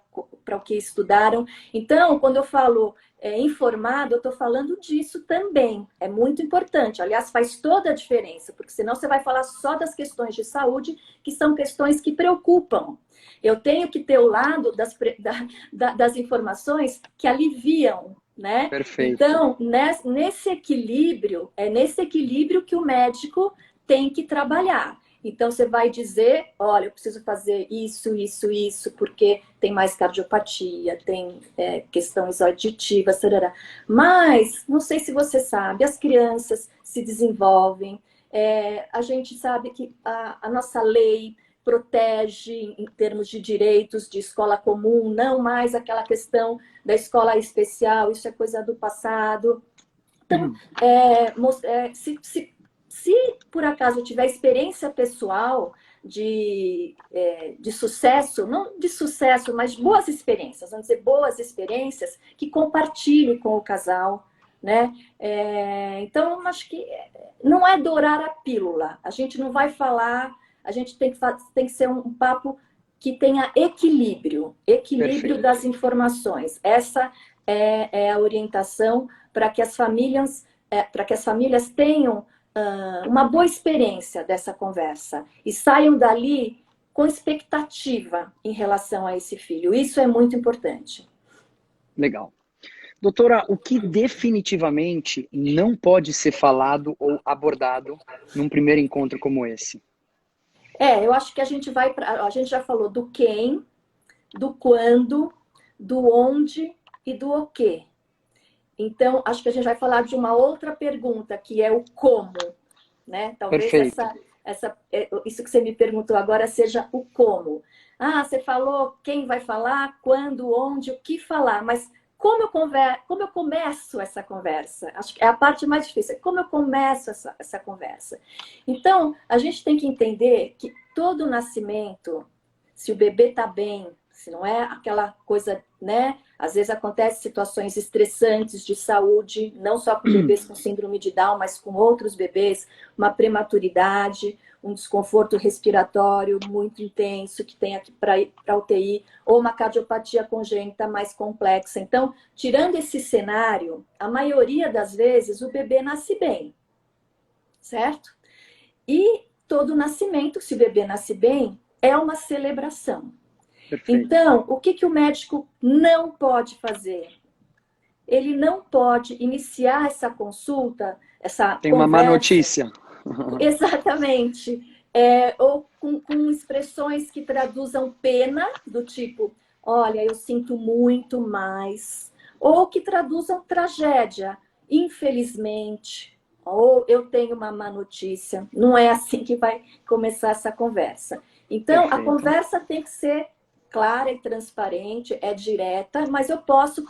o que estudaram. Então, quando eu falo informado, eu estou falando disso também. É muito importante. Aliás, faz toda a diferença, porque senão você vai falar só das questões de saúde, que são questões que preocupam. Eu tenho que ter o lado das informações que aliviam, né? Perfeito. Então, nesse equilíbrio, é nesse equilíbrio que o médico tem que trabalhar. Então, você vai dizer, olha, eu preciso fazer isso, isso, isso, porque tem mais cardiopatia, tem questões auditivas, tarará. Mas, não sei se você sabe, as crianças se desenvolvem, a gente sabe que a nossa lei protege em termos de direitos de escola comum, não mais aquela questão da escola especial, isso é coisa do passado. Então, se por acaso eu tiver experiência pessoal de sucesso, não de sucesso, mas boas experiências, vamos dizer, boas experiências, que compartilhe com o casal, né? Então, eu acho que não é dourar a pílula, a gente não vai falar, a gente tem que ser um papo que tenha equilíbrio Perfeito. das informações. Essa é a orientação para que as famílias tenham uma boa experiência dessa conversa e saiam dali com expectativa em relação a esse filho. Isso é muito importante. Legal. Doutora, o que definitivamente não pode ser falado ou abordado num primeiro encontro como esse? Eu acho que a gente já falou do quem, do quando, do onde e do o quê. Então, acho que a gente vai falar de uma outra pergunta, que é o como, né? Talvez isso que você me perguntou agora seja o como. Você falou quem vai falar, quando, onde, o que falar, mas como eu começo essa conversa? Acho que é a parte mais difícil. Como eu começo essa conversa? Então, a gente tem que entender que todo nascimento, se o bebê está bem, se não é aquela coisa, né? Às vezes acontecem situações estressantes de saúde, não só com bebês com síndrome de Down, mas com outros bebês, uma prematuridade, um desconforto respiratório muito intenso que tem aqui para ir para UTI, ou uma cardiopatia congênita mais complexa. Então, tirando esse cenário, a maioria das vezes o bebê nasce bem, certo? E todo nascimento, se o bebê nasce bem, é uma celebração. Perfeito. Então, o que o médico não pode fazer? Ele não pode iniciar essa consulta, essa Tem conversa... uma má notícia. Exatamente. Ou com expressões que traduzam pena, do tipo, olha, eu sinto muito mais. Ou que traduzam tragédia, infelizmente. Ou eu tenho uma má notícia. Não é assim que vai começar essa conversa. Então, Perfeito. A conversa tem que ser clara e transparente, é direta, mas eu posso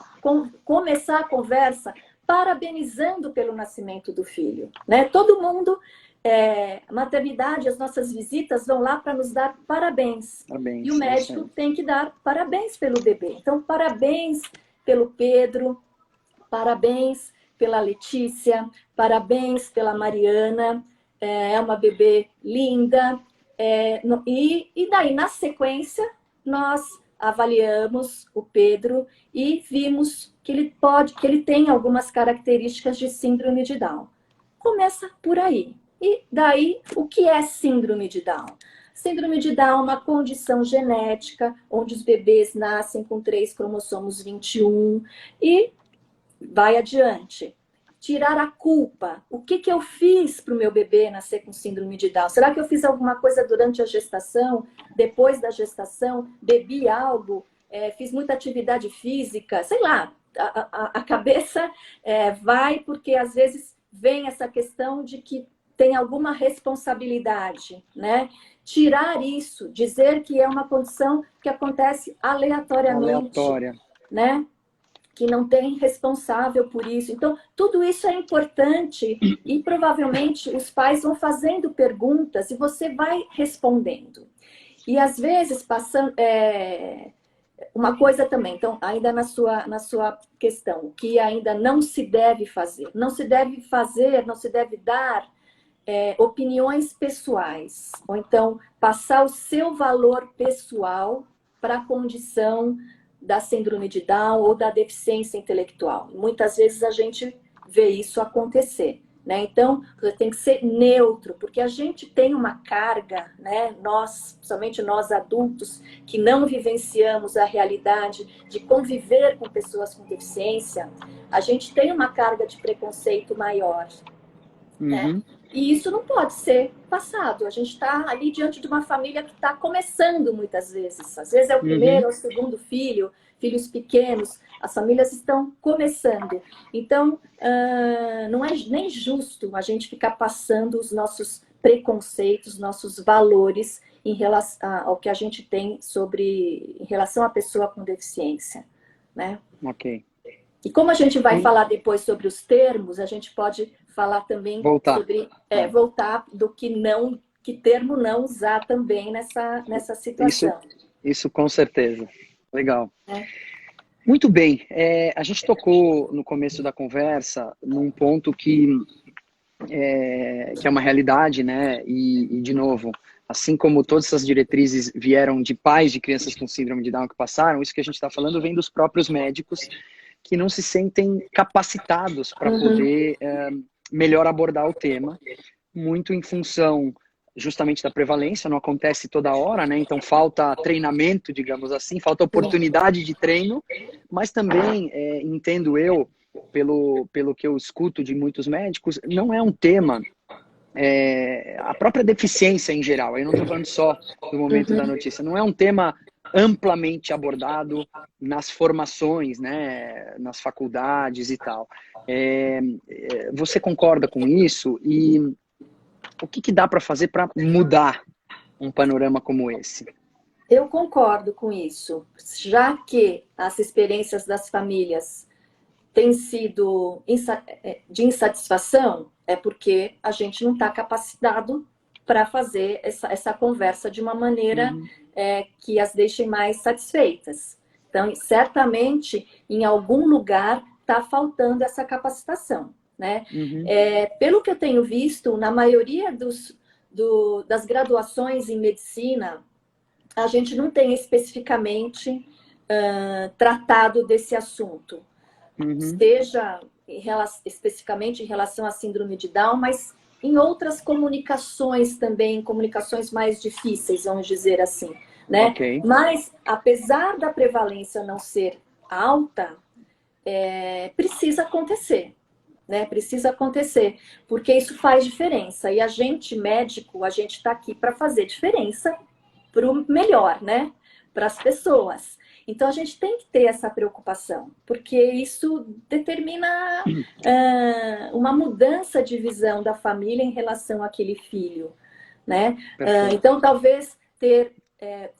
começar a conversa parabenizando pelo nascimento do filho, né? Todo mundo, a maternidade, as nossas visitas vão lá para nos dar parabéns. E o médico tem que dar parabéns pelo bebê. Então, parabéns pelo Pedro, parabéns pela Letícia, parabéns pela Mariana, é uma bebê linda. E daí, na sequência, nós avaliamos o Pedro e vimos que ele tem algumas características de síndrome de Down. Começa por aí. E daí, o que é síndrome de Down? Síndrome de Down é uma condição genética, onde os bebês nascem com 3 cromossomos 21 e vai adiante. Tirar a culpa. O que eu fiz para o meu bebê nascer com síndrome de Down? Será que eu fiz alguma coisa durante a gestação? Depois da gestação? Bebi algo? Fiz muita atividade física? Sei lá. A cabeça vai porque às vezes vem essa questão de que tem alguma responsabilidade, né? Tirar isso, dizer que é uma condição que acontece aleatoriamente, né? Que não tem responsável por isso. Então, tudo isso é importante e provavelmente os pais vão fazendo perguntas e você vai respondendo. E às vezes, passando... uma coisa também, então, ainda na sua questão, que ainda não se deve fazer. Não se deve fazer, não se deve dar opiniões pessoais. Ou então, passar o seu valor pessoal para a condição da síndrome de Down ou da deficiência intelectual. Muitas vezes a gente vê isso acontecer, né? Então, você tem que ser neutro, porque a gente tem uma carga, né? Nós, principalmente nós adultos, que não vivenciamos a realidade de conviver com pessoas com deficiência, a gente tem uma carga de preconceito maior, né? E isso não pode ser passado. A gente está ali diante de uma família que está começando muitas vezes. Às vezes é o primeiro ou o segundo filho, filhos pequenos. As famílias estão começando. Então, não é nem justo a gente ficar passando os nossos preconceitos, nossos valores em relação ao que a gente tem em relação à pessoa com deficiência, né? Ok. E como a gente vai falar depois sobre os termos, a gente pode falar também sobre voltar do que termo não usar também nessa situação. Isso com certeza. Legal. Muito bem. A gente tocou no começo da conversa num ponto que é uma realidade, né? E, de novo, assim como todas essas diretrizes vieram de pais de crianças com síndrome de Down que passaram, isso que a gente está falando vem dos próprios médicos que não se sentem capacitados para poder melhor abordar o tema, muito em função justamente da prevalência, não acontece toda hora, né? Então falta treinamento, digamos assim, falta oportunidade de treino, mas também, entendo eu, pelo que eu escuto de muitos médicos, não é um tema, a própria deficiência em geral, eu não estou falando só do momento da notícia, não é um tema amplamente abordado nas formações, né, nas faculdades e tal. Você concorda com isso? E o que dá para fazer para mudar um panorama como esse? Eu concordo com isso, já que as experiências das famílias têm sido de insatisfação, é porque a gente não está capacitado para fazer essa conversa de uma maneira que as deixe mais satisfeitas. Então, certamente, em algum lugar está faltando essa capacitação, né? Pelo que eu tenho visto, na maioria das graduações em medicina, a gente não tem especificamente tratado desse assunto. Seja especificamente em relação à síndrome de Down, mas em outras comunicações também, comunicações mais difíceis, vamos dizer assim, né? Okay. Mas, apesar da prevalência não ser alta, precisa acontecer, né? Precisa acontecer, porque isso faz diferença. E a gente, médico, a gente está aqui para fazer diferença para o melhor, né? Para as pessoas. Então, a gente tem que ter essa preocupação, porque isso determina uma mudança de visão da família em relação àquele filho, né? Então, talvez ter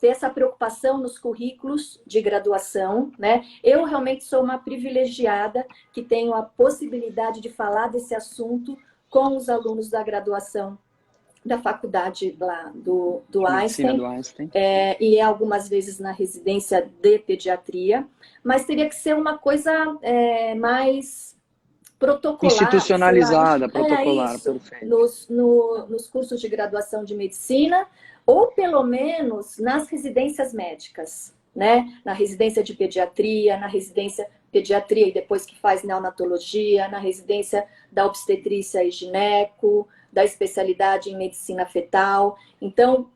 essa preocupação nos currículos de graduação, né? Eu realmente sou uma privilegiada que tenho a possibilidade de falar desse assunto com os alunos da graduação da faculdade lá do Einstein, e algumas vezes na residência de pediatria, mas teria que ser uma coisa mais protocolar. Institucionalizada, protocolar, perfeito. Nos cursos de graduação de medicina, ou pelo menos nas residências médicas, né? Na residência de pediatria, na residência pediatria e depois que faz neonatologia, na residência da obstetrícia e gineco, da especialidade em medicina fetal. Então,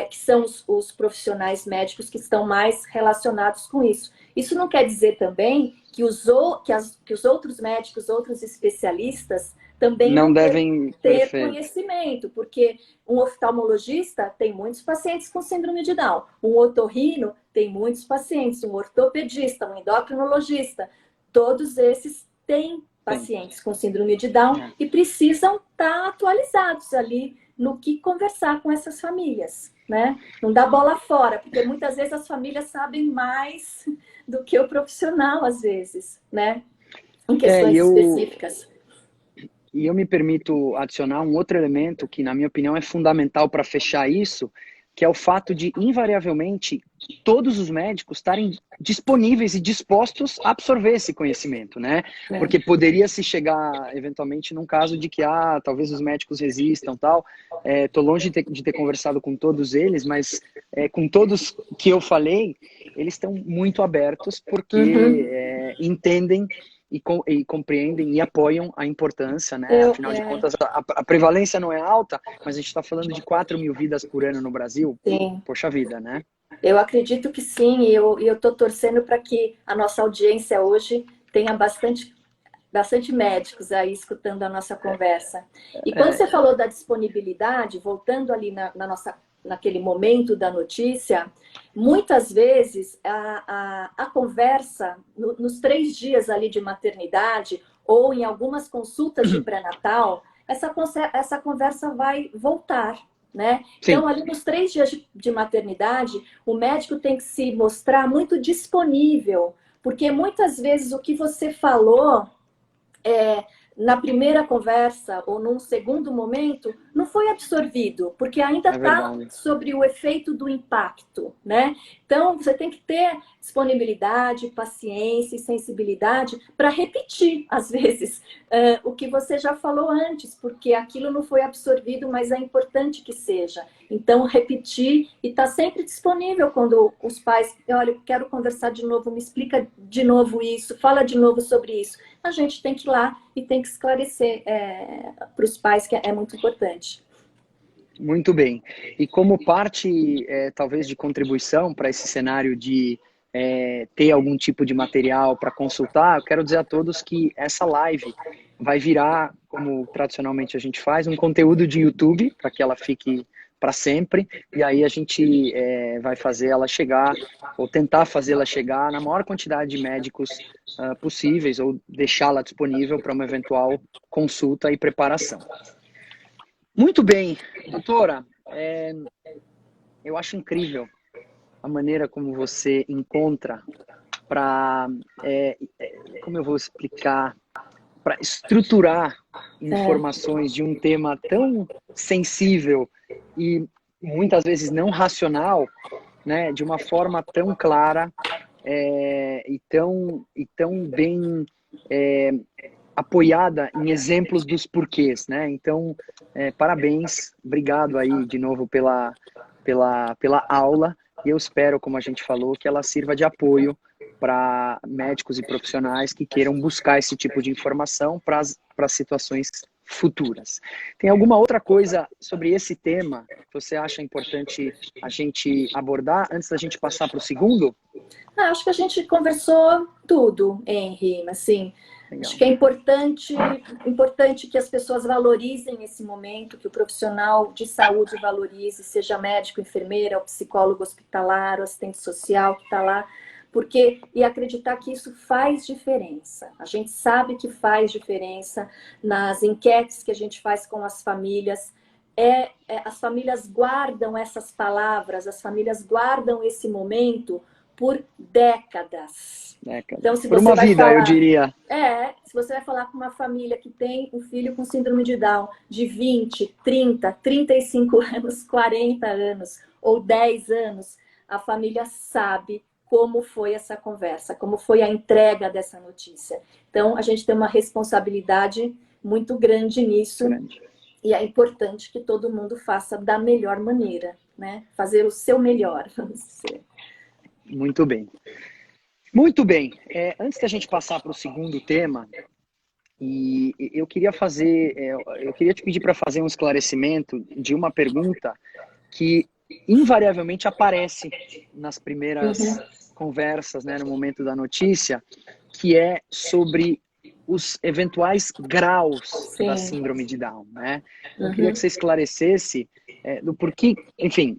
que são os profissionais médicos que estão mais relacionados com isso. Isso não quer dizer também que os outros médicos, outros especialistas, também Não não devem ter conhecimento, porque um oftalmologista tem muitos pacientes com síndrome de Down, um otorrino tem muitos pacientes, um ortopedista, um endocrinologista, todos esses têm pacientes com síndrome de Down e precisam estar atualizados ali no que conversar com essas famílias, né? Não dá bola fora, porque muitas vezes as famílias sabem mais do que o profissional, às vezes, né? Em questões específicas. E eu me permito adicionar um outro elemento que, na minha opinião, é fundamental para fechar isso, que é o fato de, invariavelmente, todos os médicos estarem disponíveis e dispostos a absorver esse conhecimento, né? Porque poderia se chegar, eventualmente, num caso de que, talvez os médicos resistam, tal. Tô longe de ter conversado com todos eles, mas com todos que eu falei, eles estão muito abertos porque entendem e compreendem e apoiam a importância, né? Afinal de contas, a prevalência não é alta, mas a gente está falando de 4 mil vidas por ano no Brasil. Sim. Poxa vida, né? Eu acredito que sim, e eu estou torcendo para que a nossa audiência hoje tenha bastante médicos aí escutando a nossa conversa. E quando você falou da disponibilidade, voltando ali naquele momento da notícia, muitas vezes a conversa, nos 3 dias ali de maternidade, ou em algumas consultas de pré-natal, essa conversa vai voltar, né? Então, ali nos 3 dias de maternidade, o médico tem que se mostrar muito disponível, porque muitas vezes o que você falou na primeira conversa ou num segundo momento, não foi absorvido, porque ainda está sobre o efeito do impacto, né? Então, você tem que ter disponibilidade, paciência e sensibilidade para repetir, às vezes, o que você já falou antes, porque aquilo não foi absorvido, mas é importante que seja. Então, repetir e estar sempre disponível quando os pais, olha, quero conversar de novo, me explica de novo isso, fala de novo sobre isso. A gente tem que ir lá e tem que esclarecer para os pais que é muito importante. Muito bem. E como parte, talvez, de contribuição para esse cenário de ter algum tipo de material para consultar, eu quero dizer a todos que essa live vai virar, como tradicionalmente a gente faz, um conteúdo de YouTube, para que ela fique para sempre, e aí a gente vai fazer ela chegar, ou tentar fazê-la chegar na maior quantidade de médicos possíveis, ou deixá-la disponível para uma eventual consulta e preparação. Muito bem, doutora, eu acho incrível a maneira como você encontra para, como eu vou explicar, para estruturar informações de um tema tão sensível e muitas vezes não racional, né, de uma forma tão clara e tão bem apoiada em exemplos dos porquês, né? Então, parabéns, obrigado aí de novo pela aula, e eu espero, como a gente falou, que ela sirva de apoio para médicos e profissionais que queiram buscar esse tipo de informação para situações futuras. Tem alguma outra coisa sobre esse tema que você acha importante a gente abordar antes da gente passar para o segundo? Acho que a gente conversou tudo, Henry, assim, legal. Acho que é importante que as pessoas valorizem esse momento, que o profissional de saúde valorize, seja médico, enfermeira, o psicólogo hospitalar, o assistente social que está lá, e acreditar que isso faz diferença. A gente sabe que faz diferença nas enquetes que a gente faz com as famílias. As famílias guardam essas palavras, as famílias guardam esse momento por décadas. Então, se por você uma vai vida, falar, eu diria. Se você vai falar com uma família que tem um filho com síndrome de Down de 20, 30, 35 anos, 40 anos ou 10 anos, a família sabe como foi essa conversa, como foi a entrega dessa notícia. Então, a gente tem uma responsabilidade muito grande nisso. E é importante que todo mundo faça da melhor maneira, né? Fazer o seu melhor, vamos dizer. Muito bem. Muito bem. Antes da gente passar para o segundo tema, E eu queria eu queria te pedir para fazer um esclarecimento de uma pergunta que invariavelmente aparece nas primeiras Uhum. conversas, né, no momento da notícia, que é sobre os eventuais graus da Sim. síndrome de Down, né? Então, eu queria que Uhum. você esclarecesse do porquê, enfim,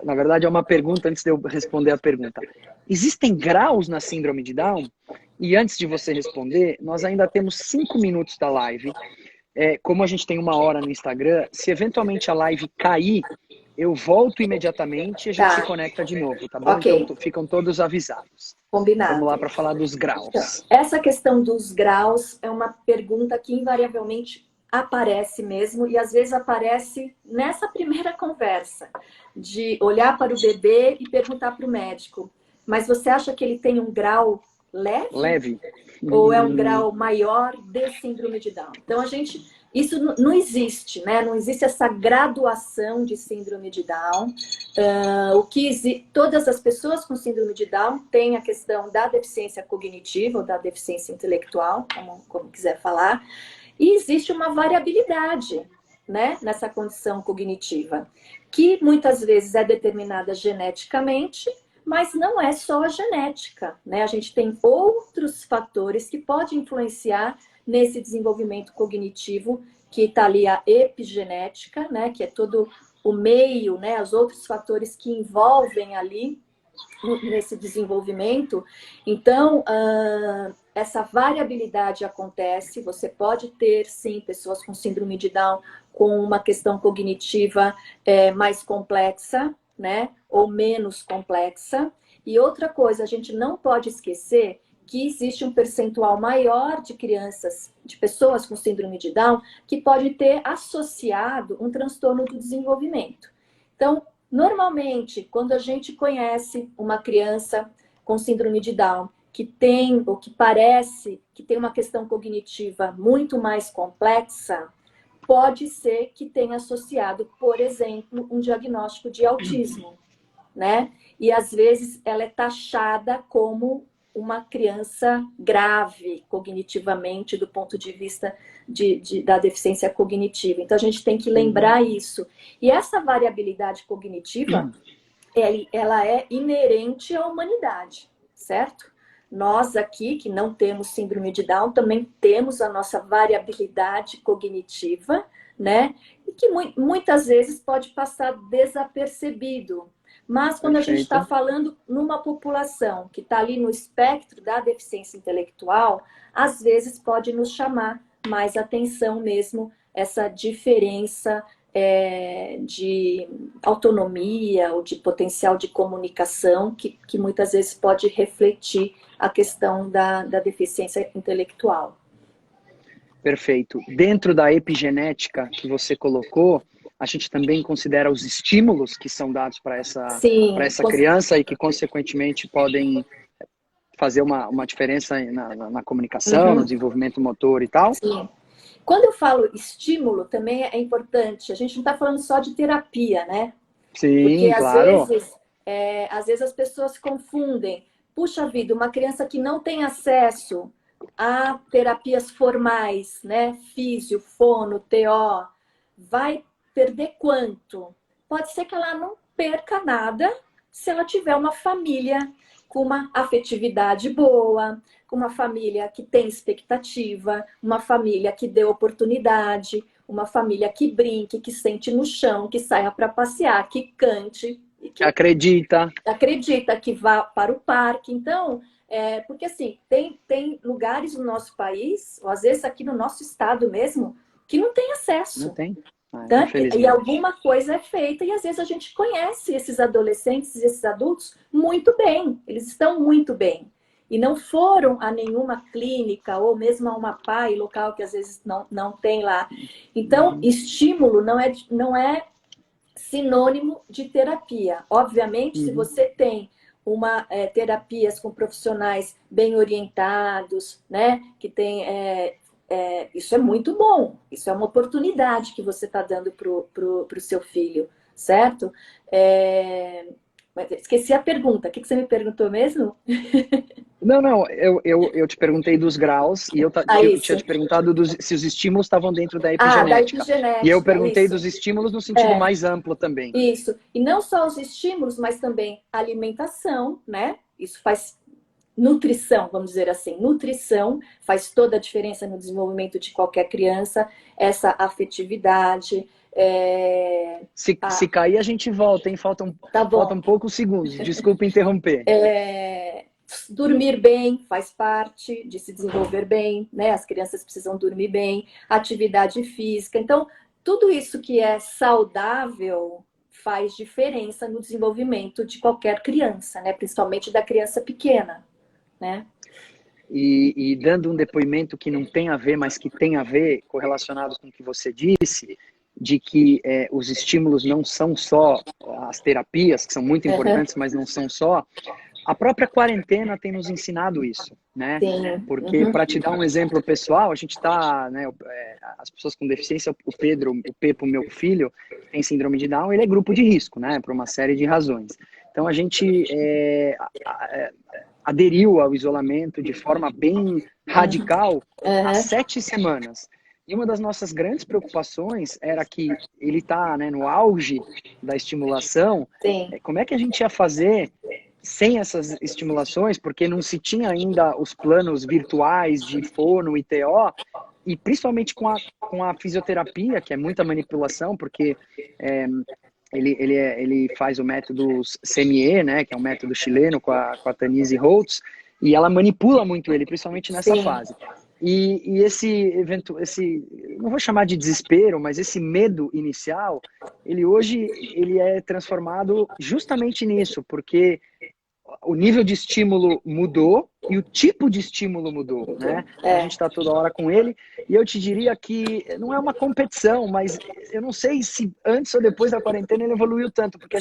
na verdade é uma pergunta antes de eu responder a pergunta. Existem graus na síndrome de Down? E antes de você responder, nós ainda temos 5 minutos da live. Como a gente tem 1 hora no Instagram, se eventualmente a live cair, eu volto imediatamente e a gente se Tá, conecta de novo, tá bom? Então ok, ficam todos avisados. Vamos lá combinado. para falar dos Então, graus. essa questão dos graus é uma pergunta que invariavelmente aparece mesmo, e às vezes aparece nessa primeira conversa, de olhar para o bebê e perguntar para o médico, mas você acha que ele tem um grau leve Leve. ou é um grau maior de síndrome de Down? Então, isso não existe, né? Não existe essa graduação de síndrome de Down. Todas as pessoas com síndrome de Down têm a questão da deficiência cognitiva ou da deficiência intelectual, como quiser falar, e existe uma variabilidade, né, nessa condição cognitiva, que muitas vezes é determinada geneticamente, mas não é só a genética, né? A gente tem outros fatores que podem influenciar nesse desenvolvimento cognitivo, que está ali a epigenética, né, que é todo o meio, né, os outros fatores que envolvem ali nesse desenvolvimento. Então, essa variabilidade acontece. Você pode ter, sim, pessoas com síndrome de Down com uma questão cognitiva mais complexa, né, ou menos complexa. E outra coisa, a gente não pode esquecer que existe um percentual maior de crianças, de pessoas com síndrome de Down, que pode ter associado um transtorno do desenvolvimento. Então, normalmente, quando a gente conhece uma criança com síndrome de Down, que tem, ou que parece que tem uma questão cognitiva muito mais complexa, pode ser que tenha associado, por exemplo, um diagnóstico de autismo, né? E às vezes ela é taxada como uma criança grave cognitivamente do ponto de vista da deficiência cognitiva. Então a gente tem que lembrar isso. E essa variabilidade cognitiva, ela é inerente à humanidade, certo? Nós aqui, que não temos síndrome de Down, também temos a nossa variabilidade cognitiva, né? E que muitas vezes pode passar desapercebido. Mas quando a gente está Perfeito. falando numa população que está ali no espectro da deficiência intelectual, às vezes pode nos chamar mais atenção mesmo essa diferença de autonomia ou de potencial de comunicação que muitas vezes pode refletir a questão da deficiência intelectual. Perfeito. Dentro da epigenética que você colocou, a gente também considera os estímulos que são dados para Sim, essa criança e que, consequentemente, podem fazer uma diferença na comunicação, no uhum, desenvolvimento motor e tal. sim. Quando eu falo estímulo, também é importante. A gente não está falando só de terapia, né? Porque Sim, claro. às vezes as pessoas confundem. Puxa vida, uma criança que não tem acesso a terapias formais, né? Físio, fono, TO, vai perder quanto? Pode ser que ela não perca nada se ela tiver uma família com uma afetividade boa, com uma família que tem expectativa, uma família que dê oportunidade, uma família que brinque, que sente no chão, que saia para passear, que cante, e que Acredita. acredita que vá para o parque. Então, porque assim, tem lugares no nosso país, ou às vezes aqui no nosso estado mesmo, que não tem Não acesso. tem? E Infelizmente. alguma coisa é feita, e às vezes a gente conhece esses adolescentes e esses adultos muito bem, eles estão muito bem. E não foram a nenhuma clínica, ou mesmo a uma PAI local que às vezes não tem lá. Então, estímulo não é sinônimo de terapia. Obviamente, se Uhum. você tem terapias com profissionais bem orientados, né, que tem isso é muito bom. Isso é uma oportunidade que você está dando para o seu filho, certo? Mas esqueci a pergunta. O que você me perguntou mesmo? Não, eu te perguntei dos graus e eu tinha Isso. te perguntado se os estímulos estavam dentro da Da epigenética. E eu epigenética, perguntei isso. dos estímulos no sentido mais amplo também. Isso. E não só os estímulos, mas também a alimentação, né? Isso faz nutrição, vamos dizer assim. Nutrição faz toda a diferença no desenvolvimento de qualquer criança. Essa afetividade. Se cair, a gente volta, hein? Tá bom. Faltam poucos segundos. Desculpa interromper. Dormir bem faz parte de se desenvolver bem, né? As crianças precisam dormir bem, atividade física. Então, tudo isso que é saudável faz diferença no desenvolvimento de qualquer criança, né? Principalmente da criança pequena, né? E dando um depoimento que não tem a ver, mas que tem a ver, correlacionado com o que você disse, de que os estímulos não são só as terapias, que são muito importantes, mas não são só. A própria quarentena tem nos ensinado isso, né? Sim. Porque, para te dar um exemplo pessoal, a gente está, né, as pessoas com deficiência, o Pedro, o Pepo, meu filho, que tem síndrome de Down, ele é grupo de risco, né? Por uma série de razões. Então, a gente aderiu ao isolamento de forma bem radical há 7 semanas. E uma das nossas grandes preocupações era que ele está, né, no auge da estimulação. Sim. Como é que a gente ia fazer sem essas estimulações, porque não se tinha ainda os planos virtuais de fono e TO, e principalmente com a fisioterapia, que é muita manipulação, porque ele faz o método CME, né, que é um método chileno com a Tanise Holtz, e ela manipula muito ele, principalmente nessa fase. E esse não vou chamar de desespero, mas esse medo inicial, hoje ele é transformado justamente nisso, porque o nível de estímulo mudou e o tipo de estímulo mudou, né? A gente está toda hora com ele e eu te diria que não é uma competição, mas eu não sei se antes ou depois da quarentena ele evoluiu tanto, porque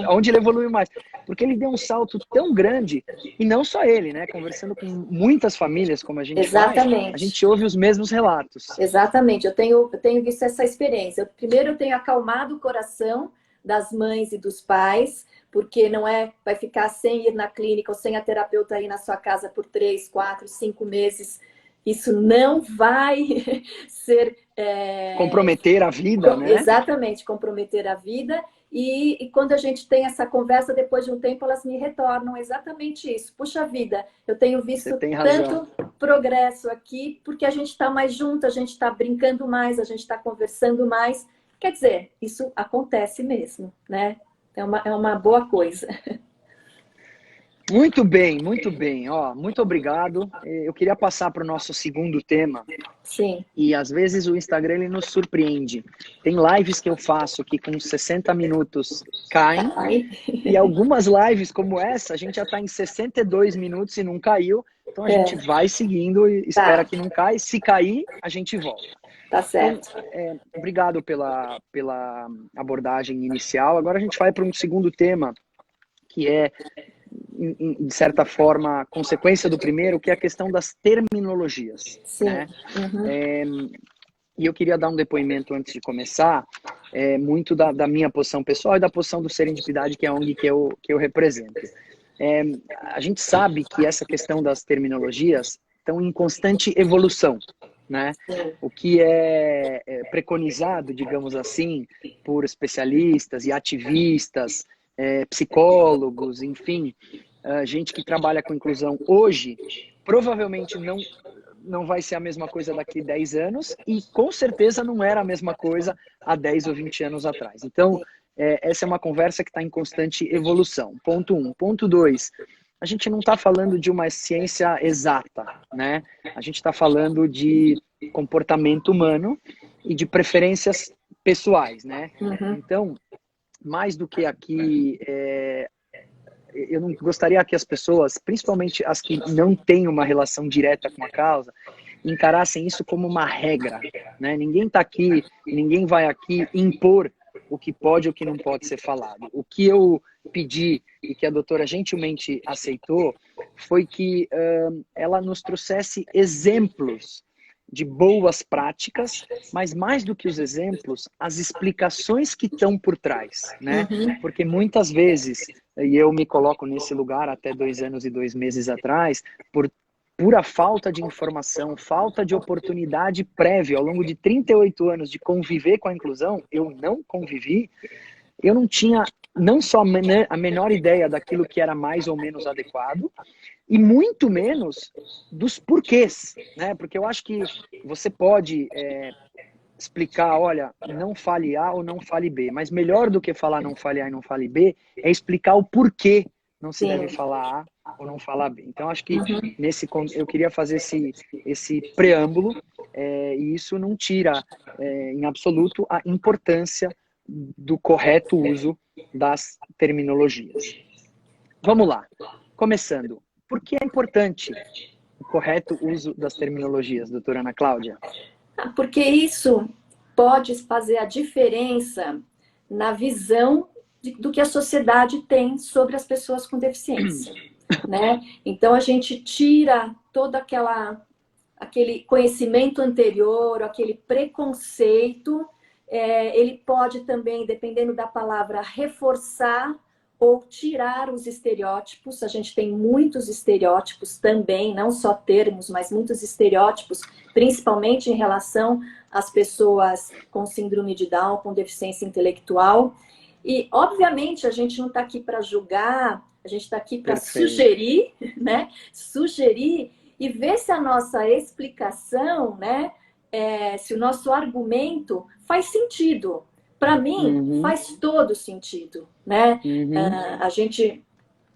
onde ele evoluiu mais, porque ele deu um salto tão grande e não só ele, né? Conversando com muitas famílias como a gente faz, a gente ouve os mesmos relatos. Exatamente, eu tenho visto essa experiência. Primeiro eu tenho acalmado o coração das mães e dos pais, porque não vai ficar sem ir na clínica ou sem a terapeuta aí na sua casa por 3, 4, 5 meses. Isso não vai ser... comprometer a vida, né? Exatamente, comprometer a vida. E quando a gente tem essa conversa, depois de um tempo, elas me retornam exatamente isso. Puxa vida, eu tenho visto tanto progresso aqui, porque a gente está mais junto, a gente está brincando mais, a gente está conversando mais. Quer dizer, isso acontece mesmo, né? É uma boa coisa. Muito bem, muito bem. Muito obrigado. Eu queria passar para o nosso segundo tema. Sim. E às vezes o Instagram ele nos surpreende. Tem lives que eu faço que com 60 minutos caem. E algumas lives como essa, a gente já está em 62 minutos e não caiu. Então a gente vai seguindo e espera que não caia. Se cair, a gente volta. Tá certo. Então, obrigado pela abordagem inicial. Agora a gente vai para um segundo tema, que é, de certa forma, consequência do primeiro, que é a questão das terminologias. Sim. Né? E eu queria dar um depoimento antes de começar, muito da minha posição pessoal e da posição do Serendipidade, que é a ONG que eu represento. A gente sabe que essa questão das terminologias estão em constante evolução. Né? O que é preconizado, digamos assim, por especialistas e ativistas, psicólogos, enfim, gente que trabalha com inclusão hoje, provavelmente não vai ser a mesma coisa daqui a 10 anos e com certeza não era a mesma coisa há 10 ou 20 anos atrás. Então, essa é uma conversa que está em constante evolução. Ponto 1. Ponto 2. A gente não está falando de uma ciência exata, né? A gente está falando de comportamento humano e de preferências pessoais, né? Então, mais do que aqui, eu não gostaria que as pessoas, principalmente as que não têm uma relação direta com a causa, encarassem isso como uma regra, né? Ninguém está aqui, ninguém vai aqui impor o que pode e o que não pode ser falado. O que eu pedi e que a doutora gentilmente aceitou foi que ela nos trouxesse exemplos de boas práticas, mas mais do que os exemplos, as explicações que estão por trás, né? Porque muitas vezes, e eu me coloco nesse lugar até 2 anos e 2 meses atrás, por pura falta de informação, falta de oportunidade prévia, ao longo de 38 anos de conviver com a inclusão, eu não convivi, eu não tinha não só a menor ideia daquilo que era mais ou menos adequado, e muito menos dos porquês, né? Porque eu acho que você pode explicar, olha, não fale A ou não fale B, mas melhor do que falar não fale A e não fale B, é explicar o porquê não se deve falar A ou não falar B. Então, acho que eu queria fazer esse preâmbulo, e isso não tira, em absoluto, a importância do correto uso das terminologias. Vamos lá. Começando. Por que é importante o correto uso das terminologias, doutora Ana Cláudia? Porque isso pode fazer a diferença na visão do que a sociedade tem sobre as pessoas com deficiência, né? Então, a gente tira todo aquele conhecimento anterior, aquele preconceito, ele pode também, dependendo da palavra, reforçar ou tirar os estereótipos. A gente tem muitos estereótipos também, não só termos, mas muitos estereótipos, principalmente em relação às pessoas com síndrome de Down, com deficiência intelectual. E, obviamente, a gente não está aqui para julgar, a gente está aqui para sugerir, né? Sugerir e ver se a nossa explicação, né? Se o nosso argumento faz sentido. Para mim, faz todo sentido, né? A gente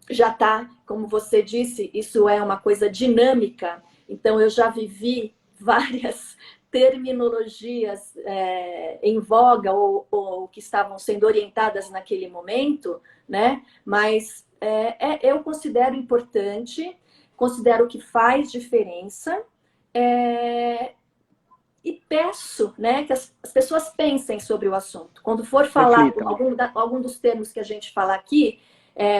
já está, como você disse, isso é uma coisa dinâmica. Então, eu já vivi várias terminologias em voga ou que estavam sendo orientadas naquele momento, né? Mas eu considero importante, considero que faz diferença, e peço, né, que as pessoas pensem sobre o assunto. Quando for falar algum dos termos que a gente fala aqui,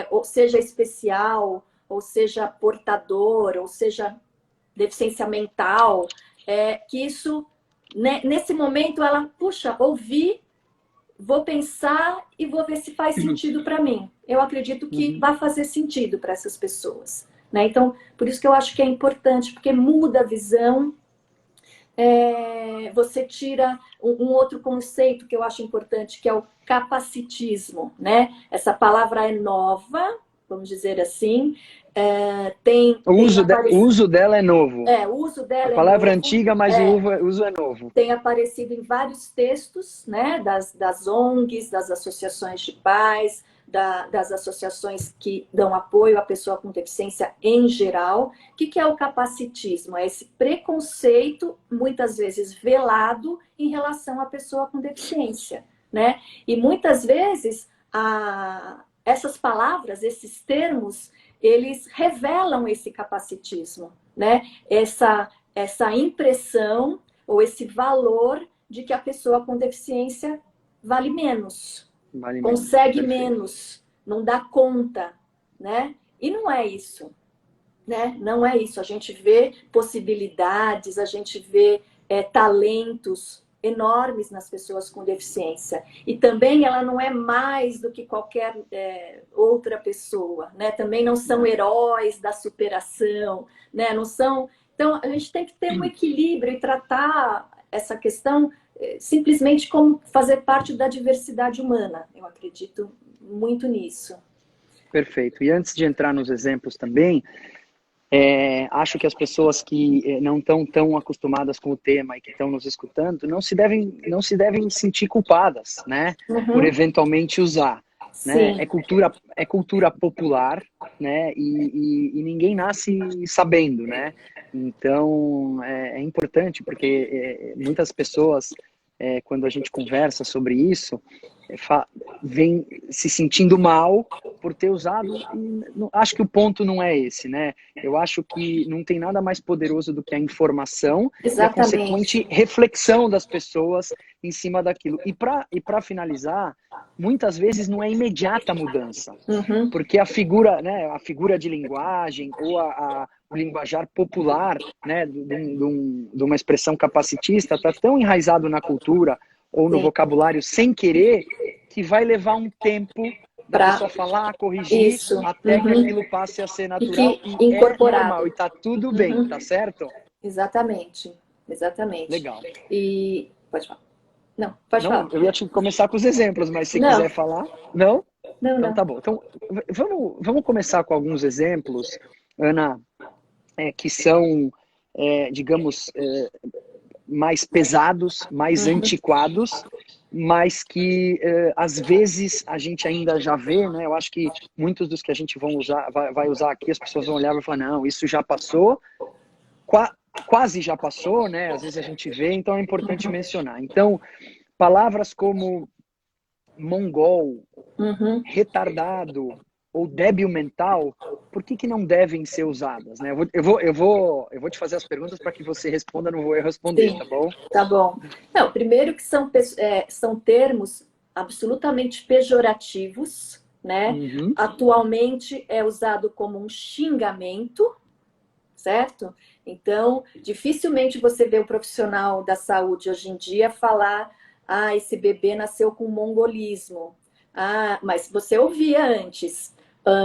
ou seja especial, ou seja portador, ou seja deficiência mental, que isso, né, nesse momento, ela, puxa, ouvi, vou pensar e vou ver se faz sentido para mim. Eu acredito que vai fazer sentido para essas pessoas, né? Então, por isso que eu acho que é importante, porque muda a visão. Você tira um outro conceito que eu acho importante, que é o capacitismo, né? Essa palavra é nova, vamos dizer assim. O uso dela é novo. O uso dela a palavra é antiga, mas o uso é novo. Tem aparecido em vários textos, né? Das ONGs, das associações de pais, das associações que dão apoio à pessoa com deficiência em geral. O que é o capacitismo? É esse preconceito, muitas vezes velado, em relação à pessoa com deficiência, né? E muitas vezes essas palavras, esses termos, eles revelam esse capacitismo, né? Essa impressão ou esse valor de que a pessoa com deficiência vale menos. Consegue menos, não dá conta, né? E não é isso, né? Não é isso. A gente vê possibilidades, a gente vê talentos enormes nas pessoas com deficiência. E também ela não é mais do que qualquer outra pessoa, né? Também não são heróis da superação, né? Não são... Então, a gente tem que ter um equilíbrio e tratar essa questão simplesmente como fazer parte da diversidade humana. Eu acredito muito nisso. Perfeito. E antes de entrar nos exemplos também, acho que as pessoas que não estão tão acostumadas com o tema e que estão nos escutando não se devem sentir culpadas, né? Por eventualmente usar. Né? É cultura popular, né? E ninguém nasce sabendo, né? Então é importante porque muitas pessoas, quando a gente conversa sobre isso, vem se sentindo mal por ter usado. Acho que o ponto não é esse, né? Eu acho que não tem nada mais poderoso do que a informação. Exatamente. E a consequente reflexão das pessoas em cima daquilo. E para finalizar, muitas vezes não é imediata a mudança, porque a figura, né, a figura de linguagem ou linguajar popular, né, de uma expressão capacitista, está tão enraizado na cultura ou no Sim. vocabulário sem querer, que vai levar um tempo da pessoa falar, corrigir, isso. até que aquilo passe a ser natural E é normal, e tá tudo bem, tá certo? Exatamente, exatamente. Legal. E pode falar. Não, pode Não, falar. eu ia te começar com os exemplos, mas se Não. quiser falar, não? Não, Então não. tá bom. Então vamos começar com alguns exemplos, Ana, que são, digamos, mais pesados, mais antiquados, mas que às vezes a gente ainda já vê, né? Eu acho que muitos dos que a gente vai usar aqui, as pessoas vão olhar e vão falar, não, isso já passou, quase já passou, né? Às vezes a gente vê, então é importante mencionar. Então, palavras como mongol, retardado ou débil mental, por que não devem ser usadas, né? Eu vou te fazer as perguntas para que você responda, não vou eu responder, Sim, tá bom? Tá bom. Não, primeiro que são termos absolutamente pejorativos, né? Atualmente é usado como um xingamento, certo? Então, dificilmente você vê um profissional da saúde hoje em dia falar: ah, esse bebê nasceu com mongolismo. Ah, mas você ouvia antes.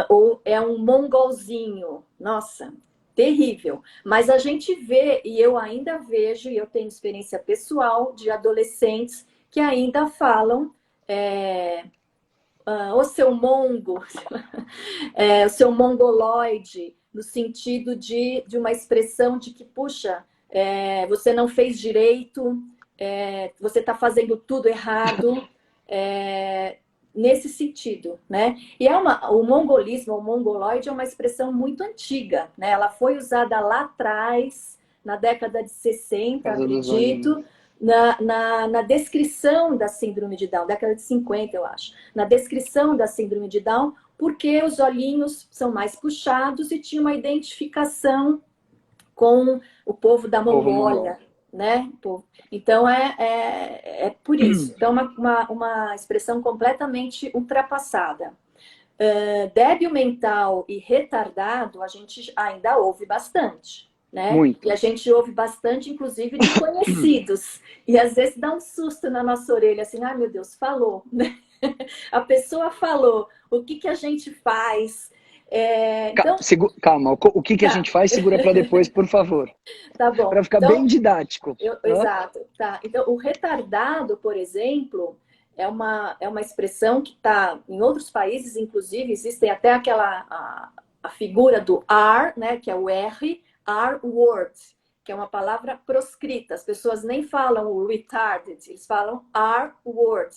Ou é um mongolzinho. Nossa, terrível. Mas a gente vê, e eu ainda vejo, e eu tenho experiência pessoal de adolescentes que ainda falam o seu mongo, o seu mongoloide, no sentido de uma expressão de que, puxa, você não fez direito, você está fazendo tudo errado, nesse sentido, né? E o mongolismo, o mongoloide é uma expressão muito antiga, né? Ela foi usada lá atrás, na década de 60, acredito, na descrição da síndrome de Down, década de 50, eu acho, na descrição da síndrome de Down, porque os olhinhos são mais puxados e tinha uma identificação com o povo da Mongólia, né? Então é por isso. Então uma expressão completamente ultrapassada. Débil mental e retardado a gente ainda ouve bastante. Né? Muito. E a gente ouve bastante, inclusive, de conhecidos. E às vezes dá um susto na nossa orelha, assim, ai meu Deus, falou. Né? A pessoa falou, o que a gente faz? Então... Calma, o que a gente faz, segura para depois, por favor. Tá bom. Para ficar bem didático. Exato. Tá. Então, o retardado, por exemplo, é uma expressão que está em outros países, inclusive, existem até a figura do R, né, que é o R word, que é uma palavra proscrita. As pessoas nem falam o retarded, eles falam R word,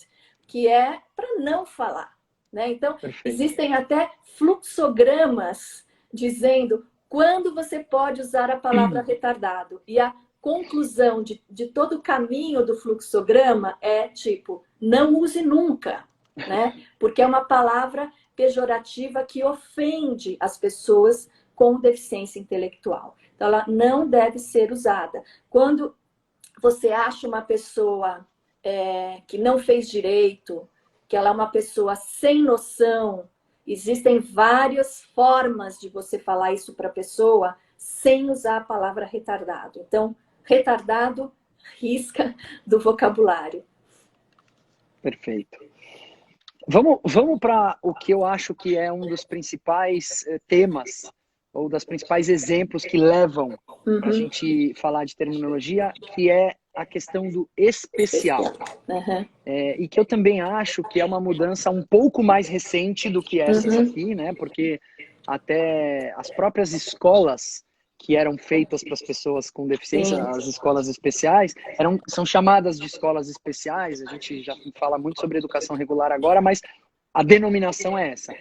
que é para não falar. Né? Então, existem até fluxogramas dizendo quando você pode usar a palavra retardado. E a conclusão de todo o caminho do fluxograma é tipo, não use nunca, né? Porque é uma palavra pejorativa que ofende as pessoas com deficiência intelectual. Então, ela não deve ser usada. Quando você acha uma pessoa que não fez direito, que ela é uma pessoa sem noção, existem várias formas de você falar isso para a pessoa sem usar a palavra retardado. Então, retardado, risca do vocabulário. Perfeito. Vamos para o que eu acho que é um dos principais temas, ou dos principais exemplos que levam a gente falar de terminologia, que é a questão do especial. E que eu também acho que é uma mudança um pouco mais recente do que essas aqui, né? Porque até as próprias escolas que eram feitas para as pessoas com deficiência, as escolas especiais, são chamadas de escolas especiais. A gente já fala muito sobre educação regular agora, mas a denominação é essa.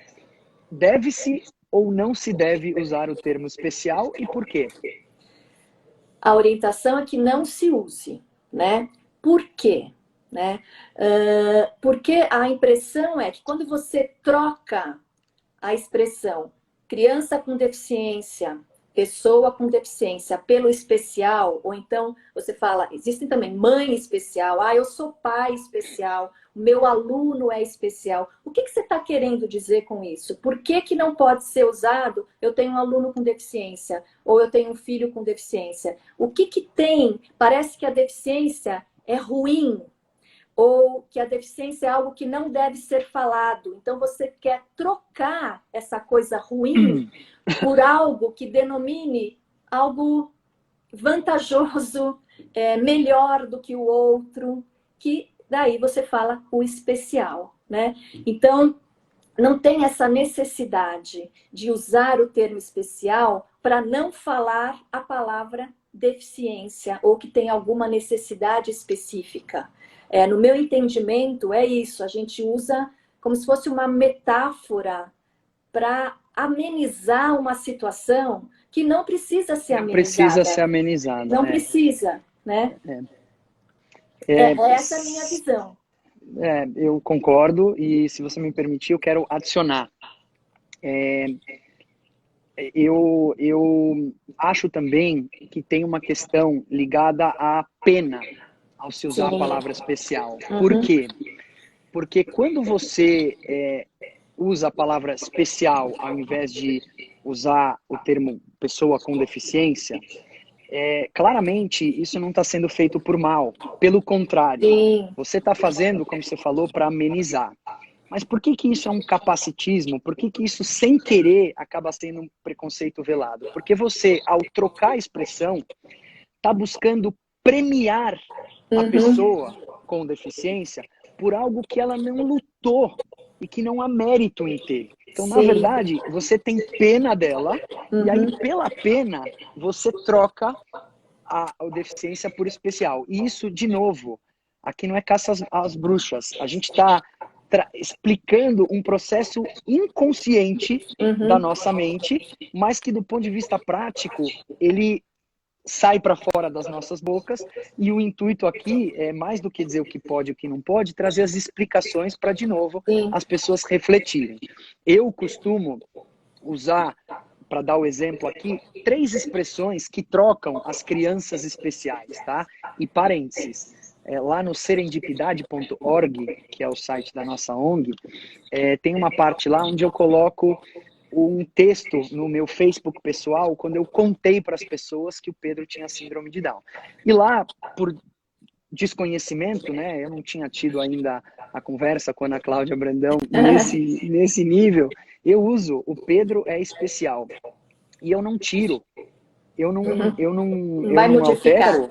Deve-se ou não se deve usar o termo especial e por quê? A orientação é que não se use, né? Por quê? Né? Porque a impressão é que quando você troca a expressão criança com deficiência pessoa com deficiência pelo especial, ou então você fala, existem também mãe especial, eu sou pai especial, o meu aluno é especial. O que você está querendo dizer com isso? Por que que não pode ser usado, eu tenho um aluno com deficiência, ou eu tenho um filho com deficiência? O que que tem? Parece que a deficiência é ruim, ou que a deficiência é algo que não deve ser falado. Então, você quer trocar essa coisa ruim por algo que denomine algo vantajoso, melhor do que o outro, que daí você fala o especial, né? Então, não tem essa necessidade de usar o termo especial para não falar a palavra deficiência ou que tem alguma necessidade específica. No meu entendimento, é isso. A gente usa como se fosse uma metáfora para amenizar uma situação que não precisa ser amenizada. Não precisa ser amenizada. Não precisa, né? Essa é a minha visão. Eu concordo e, se você me permitir, eu quero adicionar. Eu acho também que tem uma questão ligada à pena ao se usar a palavra especial. Por quê? Porque quando você usa a palavra especial ao invés de usar o termo pessoa com deficiência, claramente isso não está sendo feito por mal. Pelo contrário, você está fazendo, como você falou, para amenizar. Mas por que que isso é um capacitismo? Por que que isso, sem querer, acaba sendo um preconceito velado? Porque você, ao trocar a expressão, está buscando premiar a pessoa com deficiência por algo que ela não lutou e que não há mérito em ter. Então, na verdade, você tem pena dela e aí, pela pena, você troca a deficiência por especial. E isso, de novo, aqui não é caça às bruxas. A gente está explicando um processo inconsciente da nossa mente, mas que, do ponto de vista prático, ele sai para fora das nossas bocas, e o intuito aqui é, mais do que dizer o que pode e o que não pode, trazer as explicações para, de novo, as pessoas refletirem. Eu costumo usar, para dar o exemplo aqui, 3 expressões que trocam as crianças especiais, tá? E parênteses, lá no serendipidade.org, que é o site da nossa ONG, tem uma parte lá onde eu coloco um texto no meu Facebook pessoal, quando eu contei para as pessoas que o Pedro tinha síndrome de Down. E lá, por desconhecimento, né, eu não tinha tido ainda a conversa com a Ana Cláudia Brandão nesse nível, eu uso o Pedro é especial. E eu não tiro. Eu não altero,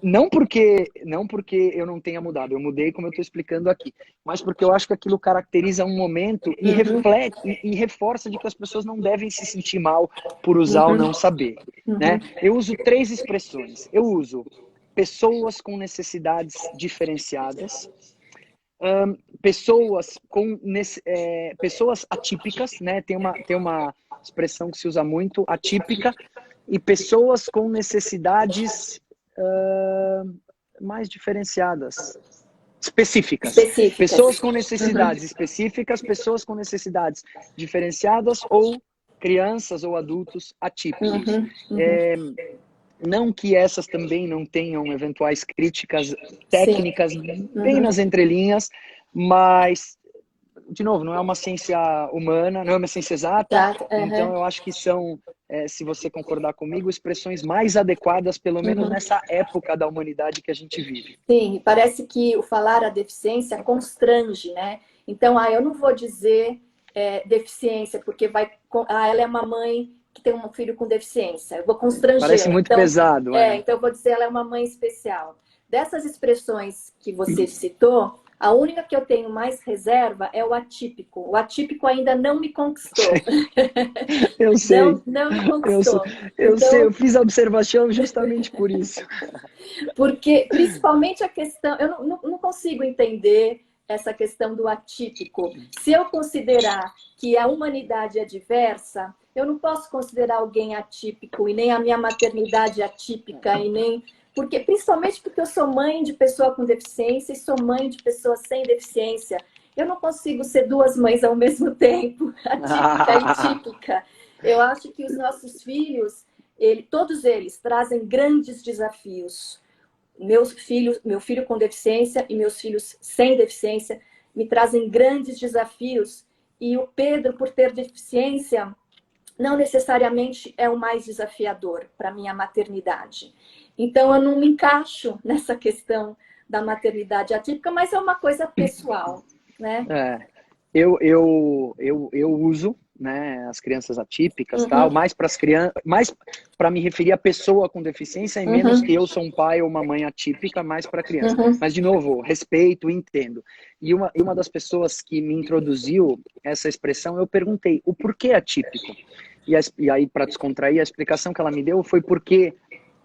não porque eu não tenha mudado, eu mudei como eu estou explicando aqui, mas porque eu acho que aquilo caracteriza um momento e reflete e reforça de que as pessoas não devem se sentir mal por usar ou não saber. Né? Eu uso 3 expressões. Eu uso pessoas com necessidades diferenciadas, pessoas atípicas, né? Tem uma expressão que se usa muito, atípica, e pessoas com necessidades mais diferenciadas, específicas. Pessoas com necessidades específicas, pessoas com necessidades diferenciadas, ou crianças ou adultos atípicos. Não que essas também não tenham eventuais críticas técnicas bem nas entrelinhas, mas, de novo, não é uma ciência humana, não é uma ciência exata, então eu acho que são, se você concordar comigo, expressões mais adequadas, pelo menos nessa época da humanidade que a gente vive. Sim, parece que o falar a deficiência constrange, né? Então, eu não vou dizer deficiência, porque ela é uma mãe que tem um filho com deficiência. Eu vou constranger. Parece muito pesado. Então eu vou dizer ela é uma mãe especial. Dessas expressões que você citou, a única que eu tenho mais reserva é o atípico. O atípico ainda não me conquistou. Eu sei. Não me conquistou. Eu sei, eu fiz a observação justamente por isso. Porque, principalmente a questão... Eu não consigo entender essa questão do atípico. Se eu considerar que a humanidade é diversa, eu não posso considerar alguém atípico, e nem a minha maternidade atípica, e nem... principalmente porque eu sou mãe de pessoa com deficiência e sou mãe de pessoa sem deficiência. Eu não consigo ser 2 mães ao mesmo tempo, atípica e típica. Eu acho que os nossos filhos, todos eles trazem grandes desafios. Meu filho com deficiência e meus filhos sem deficiência me trazem grandes desafios. E o Pedro, por ter deficiência, não necessariamente é o mais desafiador para a minha maternidade. Então, eu não me encaixo nessa questão da maternidade atípica, mas é uma coisa pessoal, né? Eu uso, né, as crianças atípicas, tal, mais para as crianças, mais para me referir à pessoa com deficiência e menos que eu sou um pai ou uma mãe atípica, mais para criança. Mas de novo, respeito, entendo. E uma das pessoas que me introduziu essa expressão, eu perguntei o porquê atípico. E aí, para descontrair, a explicação que ela me deu foi porque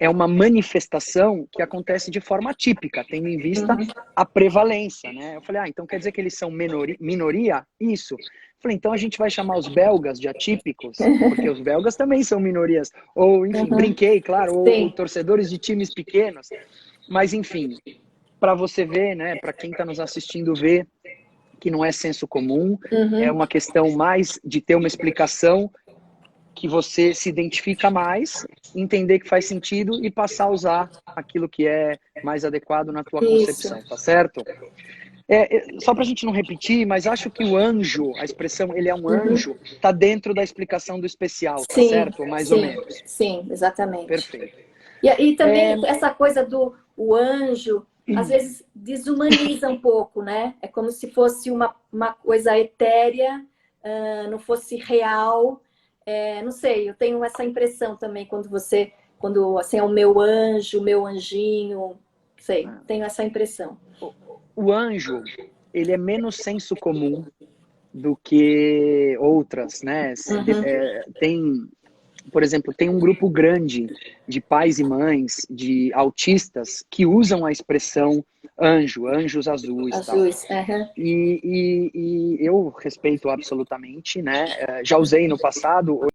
é uma manifestação que acontece de forma atípica, tendo em vista a prevalência, né? Eu falei, então quer dizer que eles são minoria? Isso. Eu falei, então a gente vai chamar os belgas de atípicos, porque os belgas também são minorias. Ou, enfim, brinquei, claro, ou torcedores de times pequenos. Mas, enfim, para você ver, né, para quem está nos assistindo ver, que não é senso comum, é uma questão mais de ter uma explicação que você se identifica mais, entender que faz sentido e passar a usar aquilo que é mais adequado na tua concepção, tá certo? Só para a gente não repetir, mas acho que o anjo, a expressão ele é um anjo, tá dentro da explicação do especial, tá certo? Mais ou menos. Sim, exatamente. Perfeito. E também essa coisa do anjo, às vezes desumaniza um pouco, né? É como se fosse uma coisa etérea, não fosse real. Não sei, eu tenho essa impressão também quando assim, é o meu anjo, o meu anjinho, sei, tenho essa impressão. O anjo, ele é menos senso comum do que outras, né? Por exemplo, tem um grupo grande de pais e mães, de autistas, que usam a expressão anjos azuis. Azuis, E eu respeito absolutamente, né? Já usei no passado.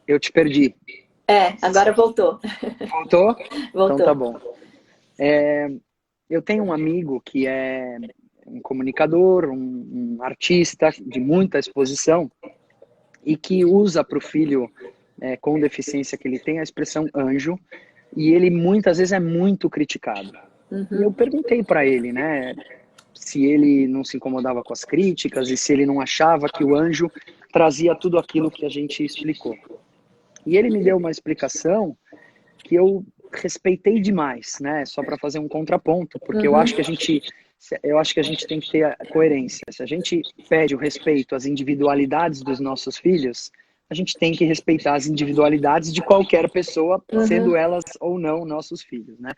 Eu te perdi. Agora voltou. Voltou? Voltou. Então tá bom. Eu tenho um amigo que é um comunicador, um artista de muita exposição e que usa para o filho com deficiência que ele tem a expressão anjo, e ele muitas vezes é muito criticado. E eu perguntei para ele, né, se ele não se incomodava com as críticas e se ele não achava que o anjo trazia tudo aquilo que a gente explicou. E ele me deu uma explicação que eu respeitei demais, né? Só para fazer um contraponto, porque eu acho que a gente tem que ter a coerência. Se a gente pede o respeito às individualidades dos nossos filhos, a gente tem que respeitar as individualidades de qualquer pessoa, sendo elas ou não nossos filhos, né?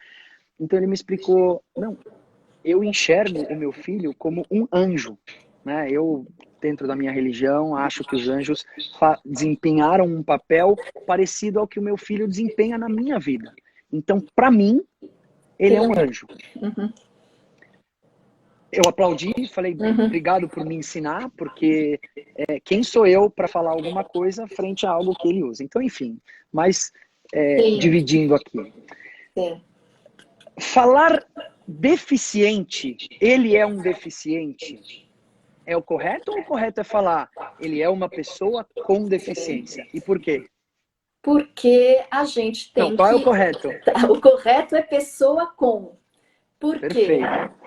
Então ele me explicou, não, eu enxergo o meu filho como um anjo, né? Eu, dentro da minha religião, acho que os anjos desempenharam um papel parecido ao que o meu filho desempenha na minha vida. Então, para mim, ele é um anjo. Eu aplaudi, falei, obrigado por me ensinar, porque quem sou eu para falar alguma coisa frente a algo que ele usa? Então, enfim, mas dividindo aqui. Sim. Falar deficiente, ele é um deficiente, é o correto ou o correto é falar ele é uma pessoa com deficiência? E por quê? Porque a gente tem Não, qual é o correto? O correto é pessoa com. Por quê? Perfeito.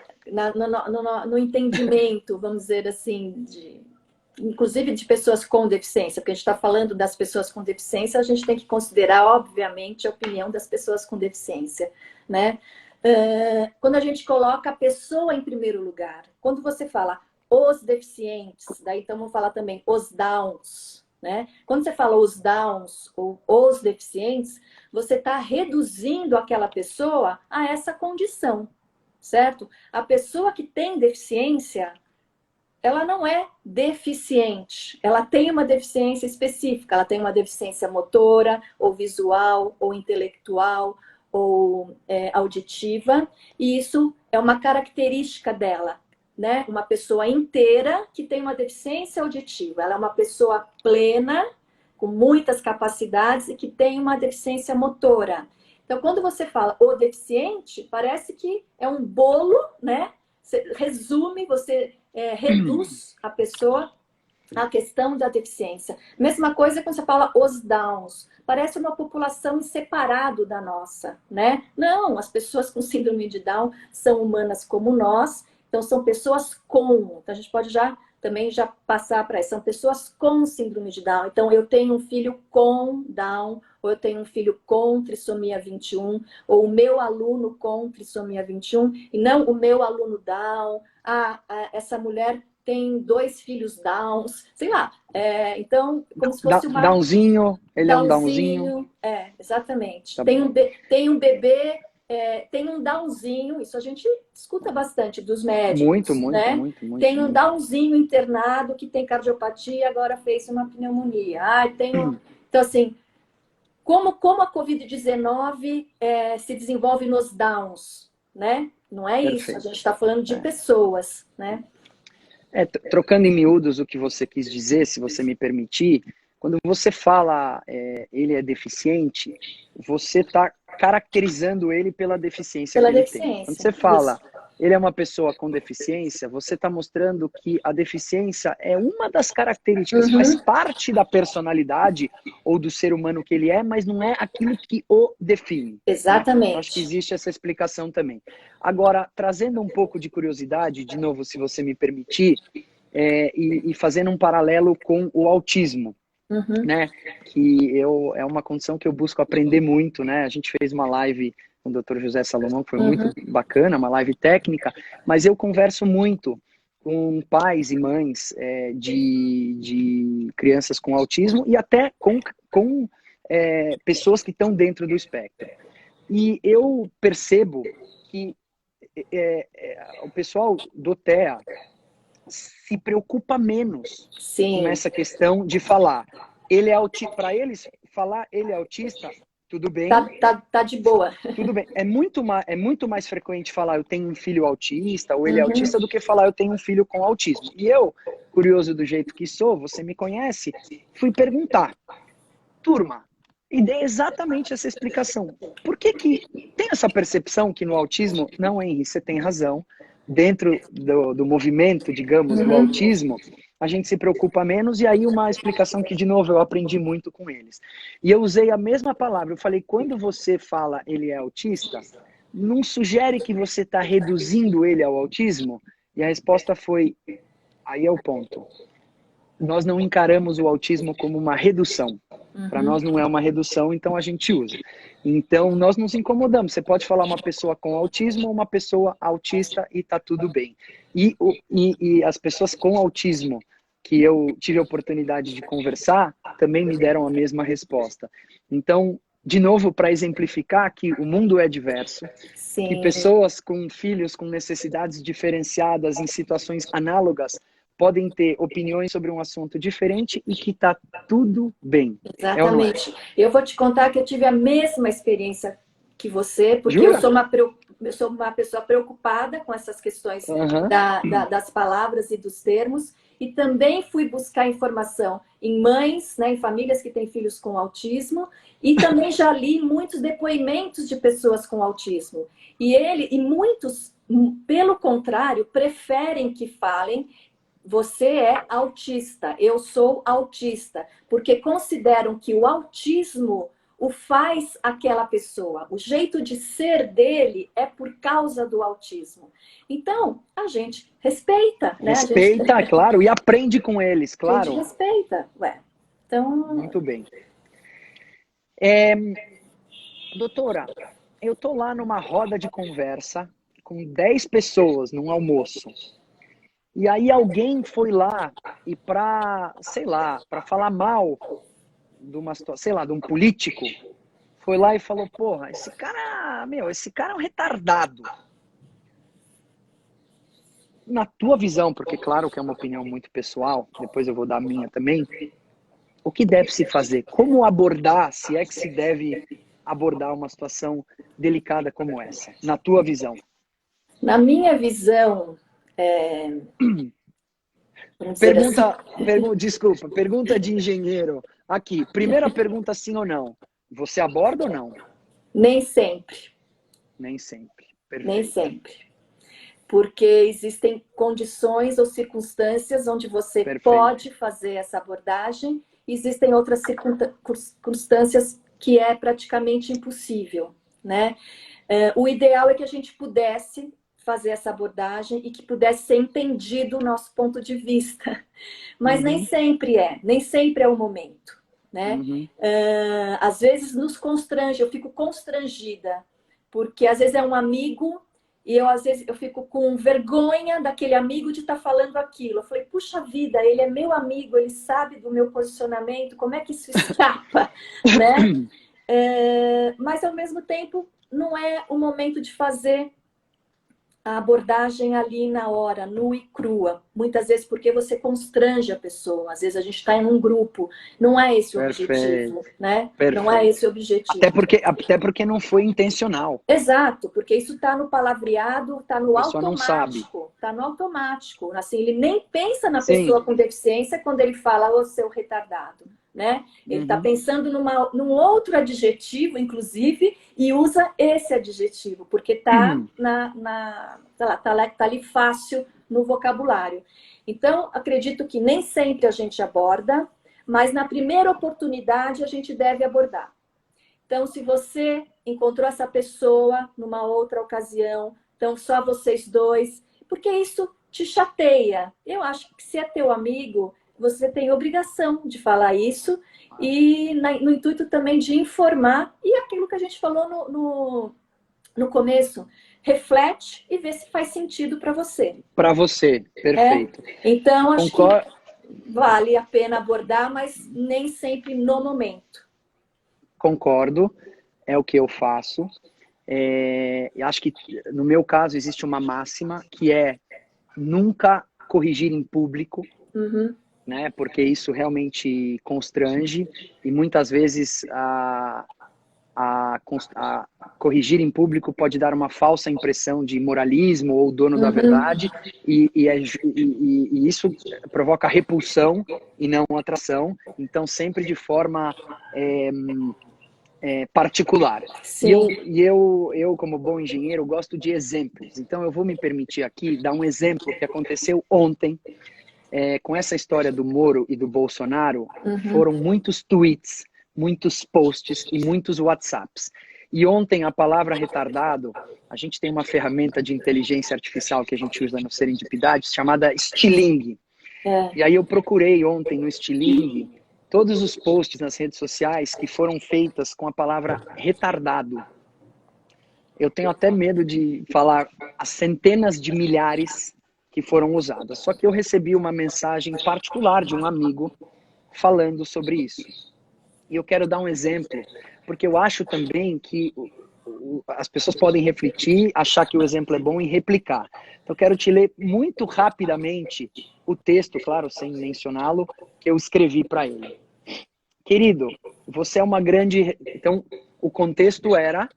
No entendimento, vamos dizer assim, inclusive de pessoas com deficiência, porque a gente está falando das pessoas com deficiência, a gente tem que considerar, obviamente, a opinião das pessoas com deficiência, né? Quando a gente coloca a pessoa em primeiro lugar, quando você fala os deficientes, daí então vamos falar também os downs, né? Quando você fala os downs ou os deficientes, você está reduzindo aquela pessoa a essa condição, certo? A pessoa que tem deficiência, ela não é deficiente, ela tem uma deficiência específica, ela tem uma deficiência motora, ou visual, ou intelectual, ou auditiva, e isso é uma característica dela, né? Uma pessoa inteira que tem uma deficiência auditiva, ela é uma pessoa plena, com muitas capacidades e que tem uma deficiência motora. Então, quando você fala o deficiente, parece que é um bolo, né? Você resume, você reduz a pessoa à questão da deficiência. Mesma coisa quando você fala os Downs. Parece uma população em separado da nossa, né? Não, as pessoas com síndrome de Down são humanas como nós, então são pessoas com. Então a gente pode também passar para isso. São pessoas com síndrome de Down. Então eu tenho um filho com Down, ou eu tenho um filho com trissomia 21, ou o meu aluno com trissomia 21, e não o meu aluno Down. Essa mulher tem 2 filhos Downs, sei lá. Então, como se fosse uma... Downzinho, ele é um Downzinho. Exatamente. Tá tem um bebê, tem um Downzinho, isso a gente escuta bastante dos médicos, né? Muito. Tem um Downzinho internado que tem cardiopatia, agora fez uma pneumonia. Então, assim, como a Covid-19 se desenvolve nos Downs, né? Não é isso, a gente está falando de pessoas, né? Trocando em miúdos o que você quis dizer, se você me permitir, quando você fala ele é deficiente, você está caracterizando ele pela deficiência que ele tem. Quando você fala ele é uma pessoa com deficiência, você está mostrando que a deficiência é uma das características, faz parte da personalidade ou do ser humano que ele é, mas não é aquilo que o define. Exatamente. Né? Acho que existe essa explicação também. Agora, trazendo um pouco de curiosidade, de novo, se você me permitir, e fazendo um paralelo com o autismo, né? Que é uma condição que eu busco aprender muito, né? A gente fez uma live com o Dr. José Salomão, que foi muito bacana, uma live técnica, mas eu converso muito com pais e mães de crianças com autismo e até com pessoas que estão dentro do espectro. E eu percebo que o pessoal do TEA se preocupa menos com essa questão de falar. Ele é autista, para eles, falar ele é autista, tudo bem. Tá de boa. Tudo bem. É muito mais frequente falar eu tenho um filho autista ou ele é autista do que falar eu tenho um filho com autismo. E eu, curioso do jeito que sou, você me conhece, fui perguntar. Turma, e dei exatamente essa explicação. Por que tem essa percepção que no autismo, não, Henry, você tem razão, dentro do movimento, digamos, do autismo, a gente se preocupa menos, e aí uma explicação que, de novo, eu aprendi muito com eles. E eu usei a mesma palavra, eu falei, quando você fala ele é autista, não sugere que você está reduzindo ele ao autismo? E a resposta foi, aí é o ponto. Nós não encaramos o autismo como uma redução. Para nós não é uma redução, então a gente usa. Então, nós nos incomodamos. Você pode falar uma pessoa com autismo ou uma pessoa autista e tá tudo bem. E as pessoas com autismo que eu tive a oportunidade de conversar também me deram a mesma resposta. Então, de novo, para exemplificar que o mundo é diverso, que pessoas com filhos com necessidades diferenciadas em situações análogas podem ter opiniões sobre um assunto diferente e que está tudo bem. Exatamente. Eu vou te contar que eu tive a mesma experiência que você, porque Jura? eu sou uma pessoa preocupada com essas questões das palavras e dos termos, e também fui buscar informação em mães, né, em famílias que têm filhos com autismo, e também já li muitos depoimentos de pessoas com autismo. E muitos, pelo contrário, preferem que falem você é autista, eu sou autista, porque consideram que o autismo o faz aquela pessoa. O jeito de ser dele é por causa do autismo. Então, a gente respeita, né? Respeita, claro, e aprende com eles, claro. A gente respeita, Então... Muito bem. Doutora, eu tô lá numa roda de conversa com 10 pessoas num almoço. E aí alguém foi lá e para falar mal de uma situação, sei lá, de um político, foi lá e falou, porra, esse cara é um retardado. Na tua visão, porque claro que é uma opinião muito pessoal, depois eu vou dar a minha também, o que deve se fazer? Como abordar, se é que se deve abordar uma situação delicada como essa, na tua visão? Na minha visão... Pergunta de engenheiro. Aqui, primeira pergunta, sim ou não? Você aborda ou não? Nem sempre. Nem sempre. Perfeito. Nem sempre. Porque existem condições ou circunstâncias onde você pode fazer essa abordagem, existem outras circunstâncias que é praticamente impossível, né? O ideal é que a gente pudesse fazer essa abordagem e que pudesse ser entendido o nosso ponto de vista, mas nem sempre é o momento, né? Às vezes nos constrange, eu fico constrangida, porque às vezes é um amigo e às vezes eu fico com vergonha daquele amigo de estar falando aquilo. Eu falei, puxa vida, ele é meu amigo, ele sabe do meu posicionamento, como é que isso escapa, né? Mas ao mesmo tempo não é o momento de fazer a abordagem ali na hora, nua e crua. Muitas vezes porque você constrange a pessoa. Às vezes a gente está em um grupo. Não é esse o objetivo, né? Não é esse o objetivo. Até porque não foi intencional. Exato, porque isso está no palavreado, está no automático. Não sabe. Está no automático. Assim, ele nem pensa na pessoa com deficiência quando ele fala, ô seu retardado. Né? Ele está pensando num outro adjetivo, inclusive, e usa esse adjetivo, porque está tá ali fácil no vocabulário. Então, acredito que nem sempre a gente aborda, mas na primeira oportunidade a gente deve abordar. Então, se você encontrou essa pessoa numa outra ocasião, então só vocês dois, porque isso te chateia. Eu acho que se é teu amigo, você tem obrigação de falar isso e no intuito também de informar. E aquilo que a gente falou no começo, reflete e vê se faz sentido para você. Para você, perfeito. Então, acho que vale a pena abordar, mas nem sempre no momento. Concordo, é o que eu faço. Acho que no meu caso existe uma máxima que é nunca corrigir em público. Né? Porque isso realmente constrange e muitas vezes corrigir em público pode dar uma falsa impressão de moralismo ou dono da verdade e isso provoca repulsão e não atração. Então sempre de forma particular. Sim. E eu, como bom engenheiro, gosto de exemplos. Então eu vou me permitir aqui dar um exemplo que aconteceu ontem. Com essa história do Moro e do Bolsonaro, foram muitos tweets, muitos posts e muitos WhatsApps. E ontem a palavra retardado, a gente tem uma ferramenta de inteligência artificial que a gente usa no Serendipidade, chamada Stiling. E aí eu procurei ontem no Stiling todos os posts nas redes sociais que foram feitas com a palavra retardado. Eu tenho até medo de falar as centenas de milhares que foram usadas. Só que eu recebi uma mensagem particular de um amigo falando sobre isso. E eu quero dar um exemplo, porque eu acho também que as pessoas podem refletir, achar que o exemplo é bom e replicar. Então eu quero te ler muito rapidamente o texto, claro, sem mencioná-lo, que eu escrevi para ele. Querido, você é uma grande... Então, o contexto era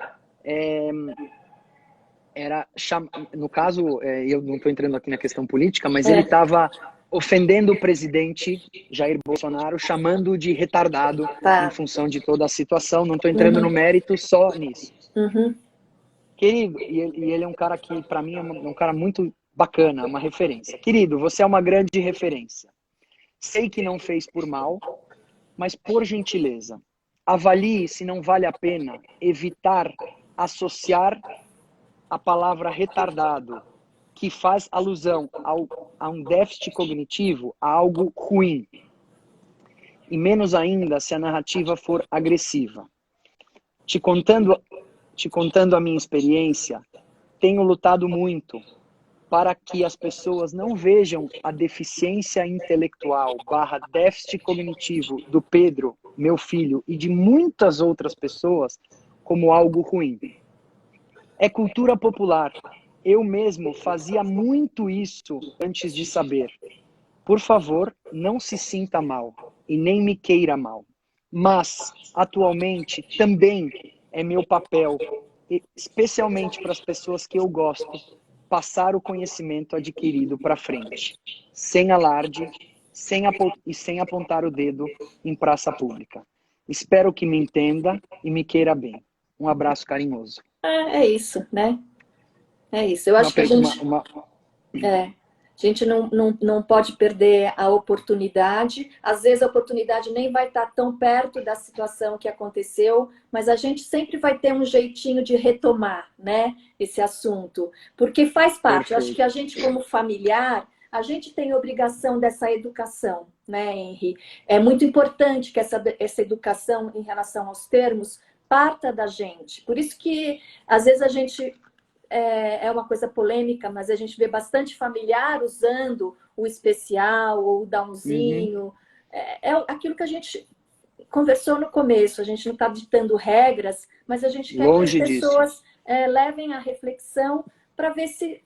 no caso, eu não estou entrando aqui na questão política, mas ele estava ofendendo o presidente Jair Bolsonaro, chamando-o de retardado em função de toda a situação. Não estou entrando no mérito, só nisso. Querido, e ele é um cara que, para mim, é um cara muito bacana, uma referência. Querido, você é uma grande referência. Sei que não fez por mal, mas, por gentileza, avalie se não vale a pena evitar associar a palavra retardado, que faz alusão a um déficit cognitivo, a algo ruim. E menos ainda se a narrativa for agressiva. Te contando a minha experiência, tenho lutado muito para que as pessoas não vejam a deficiência intelectual / déficit cognitivo do Pedro, meu filho, e de muitas outras pessoas como algo ruim. É cultura popular. Eu mesmo fazia muito isso antes de saber. Por favor, não se sinta mal e nem me queira mal. Mas, atualmente, também é meu papel, especialmente para as pessoas que eu gosto, passar o conhecimento adquirido para frente, sem alarde e sem apontar o dedo em praça pública. Espero que me entenda e me queira bem. um abraço carinhoso. É isso, né? É isso. Eu acho que a gente... A gente não pode perder a oportunidade. Às vezes a oportunidade nem vai estar tão perto da situação que aconteceu, mas a gente sempre vai ter um jeitinho de retomar, né, esse assunto. Porque faz parte. Eu acho que a gente, como familiar, a gente tem obrigação dessa educação, né, Henri? É muito importante que essa educação em relação aos termos parta da gente. Por isso que, às vezes, a gente... É uma coisa polêmica, mas a gente vê bastante familiar usando o especial ou o downzinho. É aquilo que a gente conversou no começo. A gente não está ditando regras, mas a gente quer que as pessoas levem a reflexão para ver se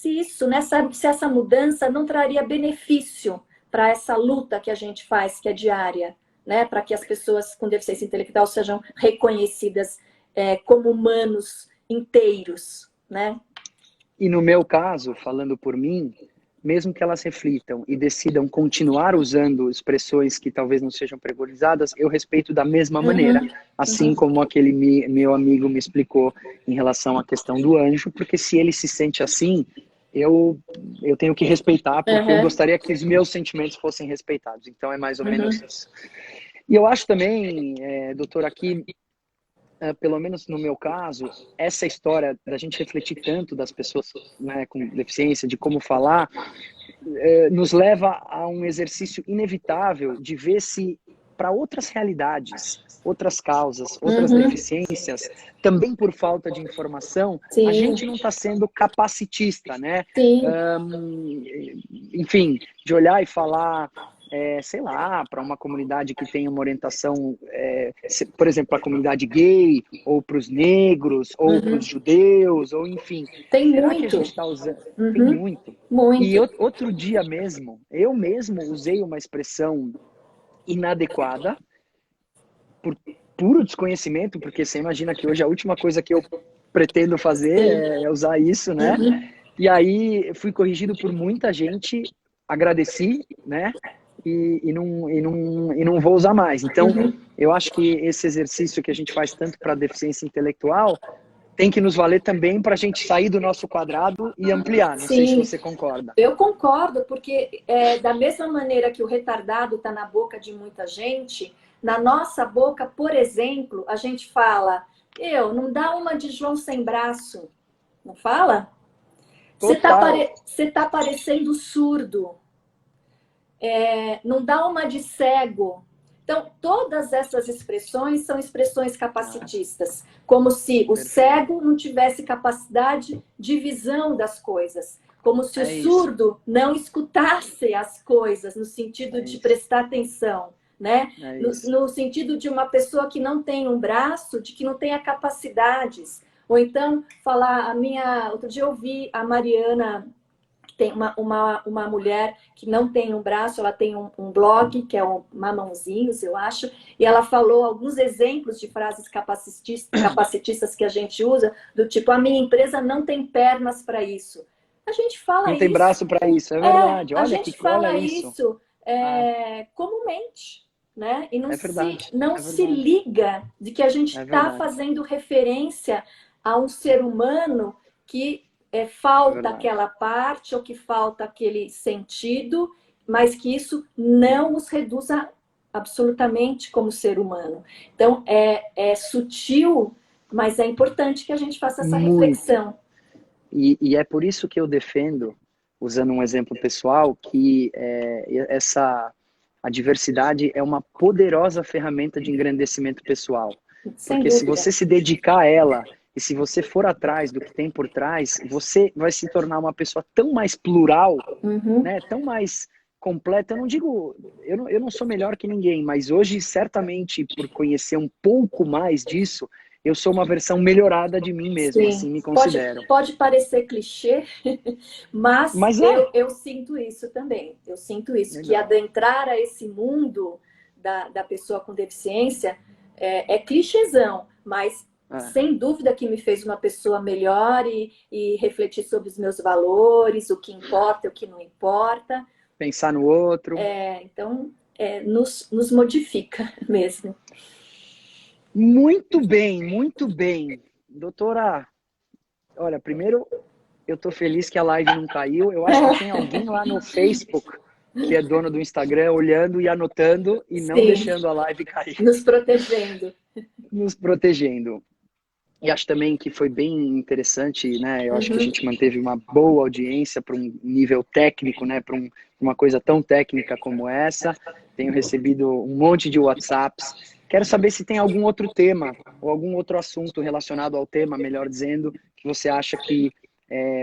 isso, né, sabe, se essa mudança não traria benefício para essa luta que a gente faz, que é diária, né, para que as pessoas com deficiência intelectual sejam reconhecidas como humanos inteiros, né? E no meu caso, falando por mim, mesmo que elas reflitam e decidam continuar usando expressões que talvez não sejam preconizadas, eu respeito da mesma maneira, assim como aquele meu amigo me explicou em relação à questão do anjo, porque se ele se sente assim, eu tenho que respeitar, porque eu gostaria que os meus sentimentos fossem respeitados. Então é mais ou menos isso. E eu acho também, doutor, aqui, pelo menos no meu caso, essa história da gente refletir tanto das pessoas, né, com deficiência, de como falar, nos leva a um exercício inevitável de ver se para outras realidades, outras causas, outras deficiências, também por falta de informação, a gente não está sendo capacitista, né? Enfim, de olhar e falar... sei lá, para uma comunidade que tem uma orientação, por exemplo, para a comunidade gay, ou para os negros, ou para os judeus, ou enfim. Tem Será muito. que a gente está usando? Tem muito. E outro dia mesmo, eu mesmo usei uma expressão inadequada, por puro desconhecimento, porque você imagina que hoje a última coisa que eu pretendo fazer é usar isso, né? E aí fui corrigido por muita gente, agradeci, né? E não vou usar mais. Então, eu acho que esse exercício que a gente faz tanto para a deficiência intelectual tem que nos valer também para a gente sair do nosso quadrado e ampliar. Não sei se você concorda. Eu concordo, porque da mesma maneira que o retardado está na boca de muita gente, na nossa boca, por exemplo, a gente fala, não dá uma de João sem braço. Não fala? Você tá parecendo surdo. Não dá uma de cego. Então, todas essas expressões são expressões capacitistas, como se o cego não tivesse capacidade de visão das coisas, como se o surdo não escutasse as coisas, no sentido de prestar atenção, né? No sentido de uma pessoa que não tem um braço, de que não tenha capacidades. Ou então, falar, outro dia eu ouvi a Mariana... Tem uma mulher que não tem um braço, ela tem um blog, que é o Mamãozinhos, eu acho, e ela falou alguns exemplos de frases capacitistas que a gente usa, do tipo, a minha empresa não tem pernas para isso. A gente fala isso... Não tem braço para isso, é verdade. Olha, a gente fala isso comumente, né? E não se liga de que a gente está fazendo referência a um ser humano que... falta aquela parte ou que falta aquele sentido, mas que isso não os reduza absolutamente como ser humano. Então, é sutil, mas é importante que a gente faça essa reflexão. E é por isso que eu defendo, usando um exemplo pessoal, que a diversidade é uma poderosa ferramenta de engrandecimento pessoal. Porque se você se dedicar a ela... E se você for atrás do que tem por trás, você vai se tornar uma pessoa tão mais plural, né? Tão mais completa. Eu não digo, eu não sou melhor que ninguém, mas hoje, certamente, por conhecer um pouco mais disso, eu sou uma versão melhorada de mim mesmo, assim me considero. Pode parecer clichê, mas eu sinto isso também. Eu sinto isso, que adentrar a esse mundo da pessoa com deficiência é clichêzão, mas... Sem dúvida que me fez uma pessoa melhor e refletir sobre os meus valores, o que importa e o que não importa. Pensar no outro. Então, nos modifica mesmo. Muito bem, muito bem. Doutora, olha, primeiro eu tô feliz que a live não caiu. Eu acho que tem alguém lá no Facebook que é dono do Instagram olhando e anotando e não Sim, deixando a live cair, nos protegendo. nos protegendo. E acho também que foi bem interessante, né? Eu acho que a Uhum. gente manteve uma boa audiência para um nível técnico, né? Para uma coisa tão técnica como essa. Tenho recebido um monte de WhatsApps. Quero saber se tem algum outro tema ou algum outro assunto relacionado ao tema, melhor dizendo, que você acha que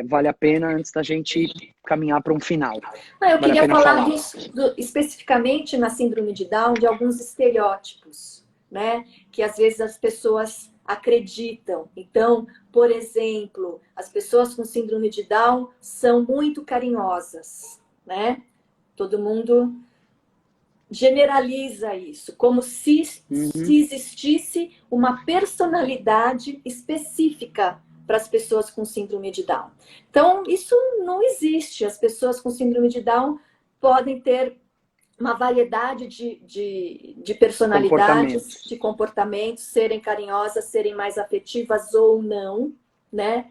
vale a pena antes da gente caminhar para um final. Ah, eu Vale a queria pena falar falar. especificamente na síndrome de Down de alguns estereótipos, né? Que às vezes as pessoas acreditam. Então, por exemplo, as pessoas com síndrome de Down são muito carinhosas, né? Todo mundo generaliza isso, como se Uhum. existisse uma personalidade específica para as pessoas com síndrome de Down. Então, isso não existe. As pessoas com síndrome de Down podem ter uma variedade de personalidades, Comportamentos. de comportamentos, serem carinhosas, serem mais afetivas ou não, né?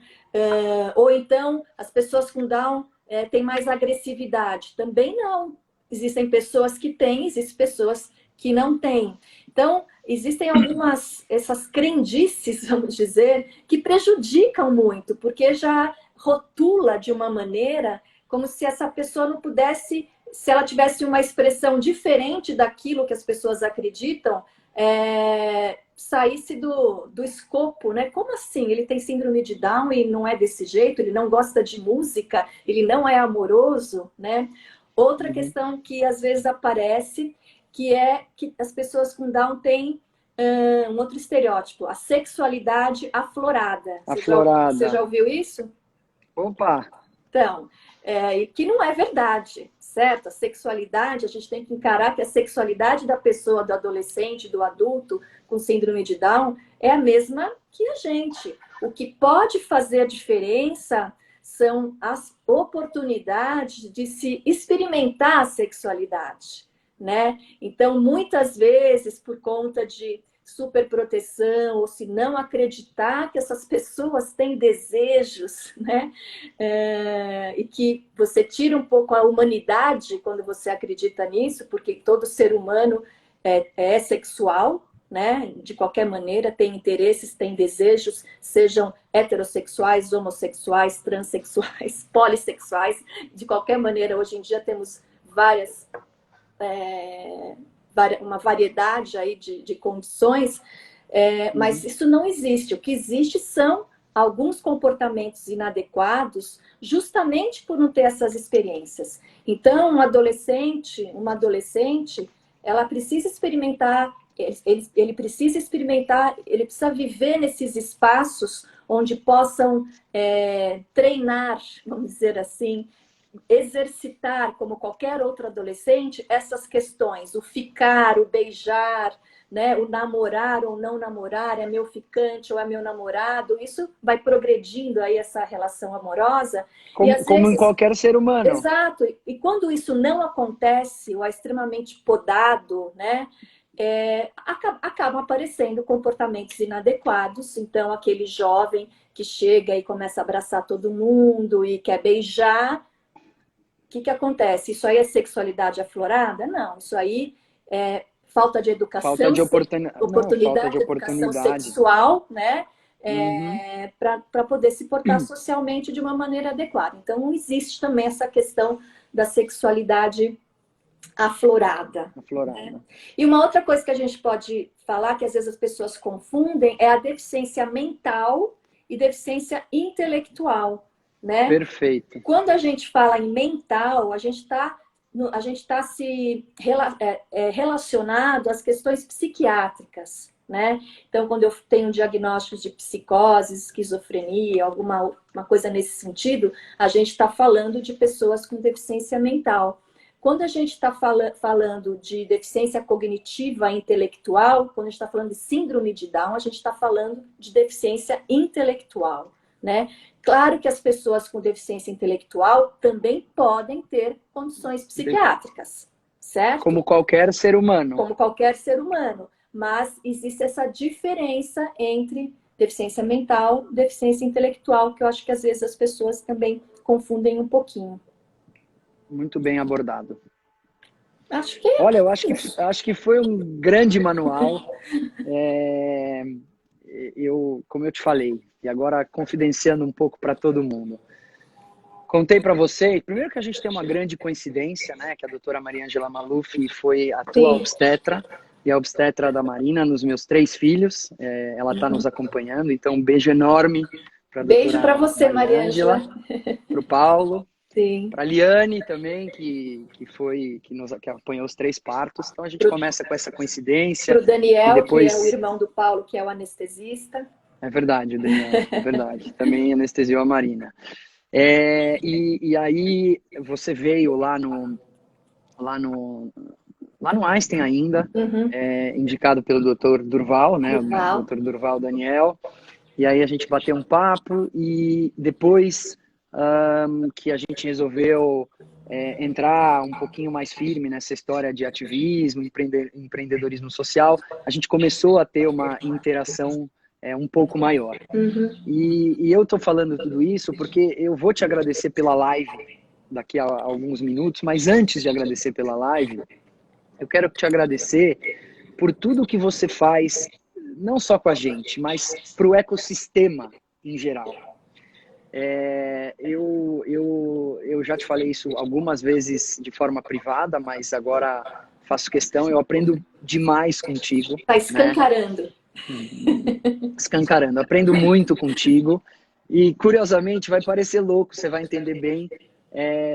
Ou então, as pessoas com Down têm mais agressividade. Também não. Existem pessoas que têm, existem pessoas que não têm. Então, existem algumas, essas crendices, vamos dizer, que prejudicam muito, porque já rotula de uma maneira como se essa pessoa não pudesse, se ela tivesse uma expressão diferente daquilo que as pessoas acreditam, saísse do escopo, né? Como assim? Ele tem síndrome de Down e não é desse jeito, ele não gosta de música, ele não é amoroso, né? Outra Uhum. questão que às vezes aparece, que é que as pessoas com Down têm um outro estereótipo, a sexualidade aflorada. Você Aflorada. já ouviu isso? Opa! Então, e que não é verdade, certo? A sexualidade, a gente tem que encarar que a sexualidade da pessoa, do adolescente, do adulto com síndrome de Down é a mesma que a gente. O que pode fazer a diferença são as oportunidades de se experimentar a sexualidade, né? Então, muitas vezes, por conta de superproteção, ou se não acreditar que essas pessoas têm desejos, né? E que você tira um pouco a humanidade quando você acredita nisso, porque todo ser humano é sexual, né? De qualquer maneira, tem interesses, tem desejos, sejam heterossexuais, homossexuais, transexuais, polissexuais. De qualquer maneira, hoje em dia temos uma variedade aí de condições, mas Uhum. isso não existe. O que existe são alguns comportamentos inadequados, justamente por não ter essas experiências. Então, uma adolescente, ela precisa experimentar, ele precisa experimentar, ele precisa viver nesses espaços onde possam treinar, vamos dizer assim, exercitar, como qualquer outro adolescente, essas questões, o ficar, o beijar, né, o namorar ou não namorar, é meu ficante ou é meu namorado, isso vai progredindo aí essa relação amorosa, e às Como em vezes, qualquer ser humano. exato, e quando isso não acontece, ou é extremamente podado, né, acabam aparecendo comportamentos inadequados, então aquele jovem que chega e começa a abraçar todo mundo e quer beijar, que acontece? Isso aí é sexualidade aflorada? Não, isso aí é falta de Falta educação, de oportunidade. Não, falta de oportunidade, educação oportunidade. sexual, né? Uhum. Para poder se portar socialmente de uma maneira adequada. Então, existe também essa questão da sexualidade aflorada. Né? Aflorada. E uma outra coisa que a gente pode falar, que às vezes as pessoas confundem, é a deficiência mental e deficiência intelectual, né? Perfeito. Quando a gente fala em mental, a gente tá relacionado às questões psiquiátricas, né? Então, quando eu tenho diagnósticos de psicose, esquizofrenia, alguma uma coisa nesse sentido, a gente está falando de pessoas com deficiência mental. Quando a gente está falando de deficiência cognitiva e intelectual, quando a gente está falando de síndrome de Down, a gente está falando de deficiência intelectual, né? Claro que as pessoas com deficiência intelectual também podem ter condições psiquiátricas, certo? Como qualquer ser humano. Como qualquer ser humano. mas existe essa diferença entre deficiência mental e deficiência intelectual, que eu acho que às vezes as pessoas também confundem um pouquinho. Muito bem abordado. Acho que Olha, eu acho que foi um grande manual. Como eu te falei, e agora confidenciando um pouco para todo mundo. Contei para você, primeiro que a gente tem uma grande coincidência, né? Que a doutora Mariângela Maluf foi a tua obstetra e a obstetra da Marina nos meus 3 filhos. Ela está nos acompanhando, então um beijo enorme para a doutora beijo para você, Mariângela. Para o Paulo. Sim. Para a Liane também, que acompanhou os 3 partos. Então a gente começa com essa coincidência. Para o Daniel, depois... que é o irmão do Paulo, que é o anestesista. É verdade, o Daniel, é verdade. Também anestesiou a Marina. E aí você veio lá no Einstein ainda, indicado pelo Dr. Durval, né? O Dr. Durval Daniel. E aí a gente bateu um papo e depois que a gente resolveu entrar um pouquinho mais firme nessa história de ativismo, empreendedorismo social, a gente começou a ter uma interação um pouco maior. E eu estou falando tudo isso porque eu vou te agradecer pela live daqui a alguns minutos, mas antes de agradecer pela live, eu quero te agradecer por tudo que você faz, não só com a gente, mas para o ecossistema em geral. Eu já te falei isso algumas vezes de forma privada, mas agora faço questão, eu aprendo demais contigo. Está escancarando. Né? Escancarando, aprendo muito contigo e curiosamente vai parecer louco, você vai entender bem,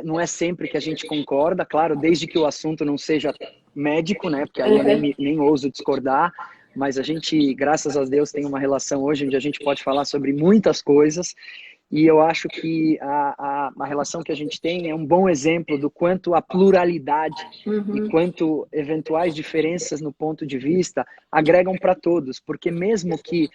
não é sempre que a gente concorda, claro, desde que o assunto não seja médico, né, porque aí eu nem ouso discordar, mas a gente, graças a Deus, tem uma relação hoje onde a gente pode falar sobre muitas coisas. E eu acho que a relação que a gente tem é um bom exemplo do quanto a pluralidade e quanto eventuais diferenças no ponto de vista agregam para todos. Porque mesmo que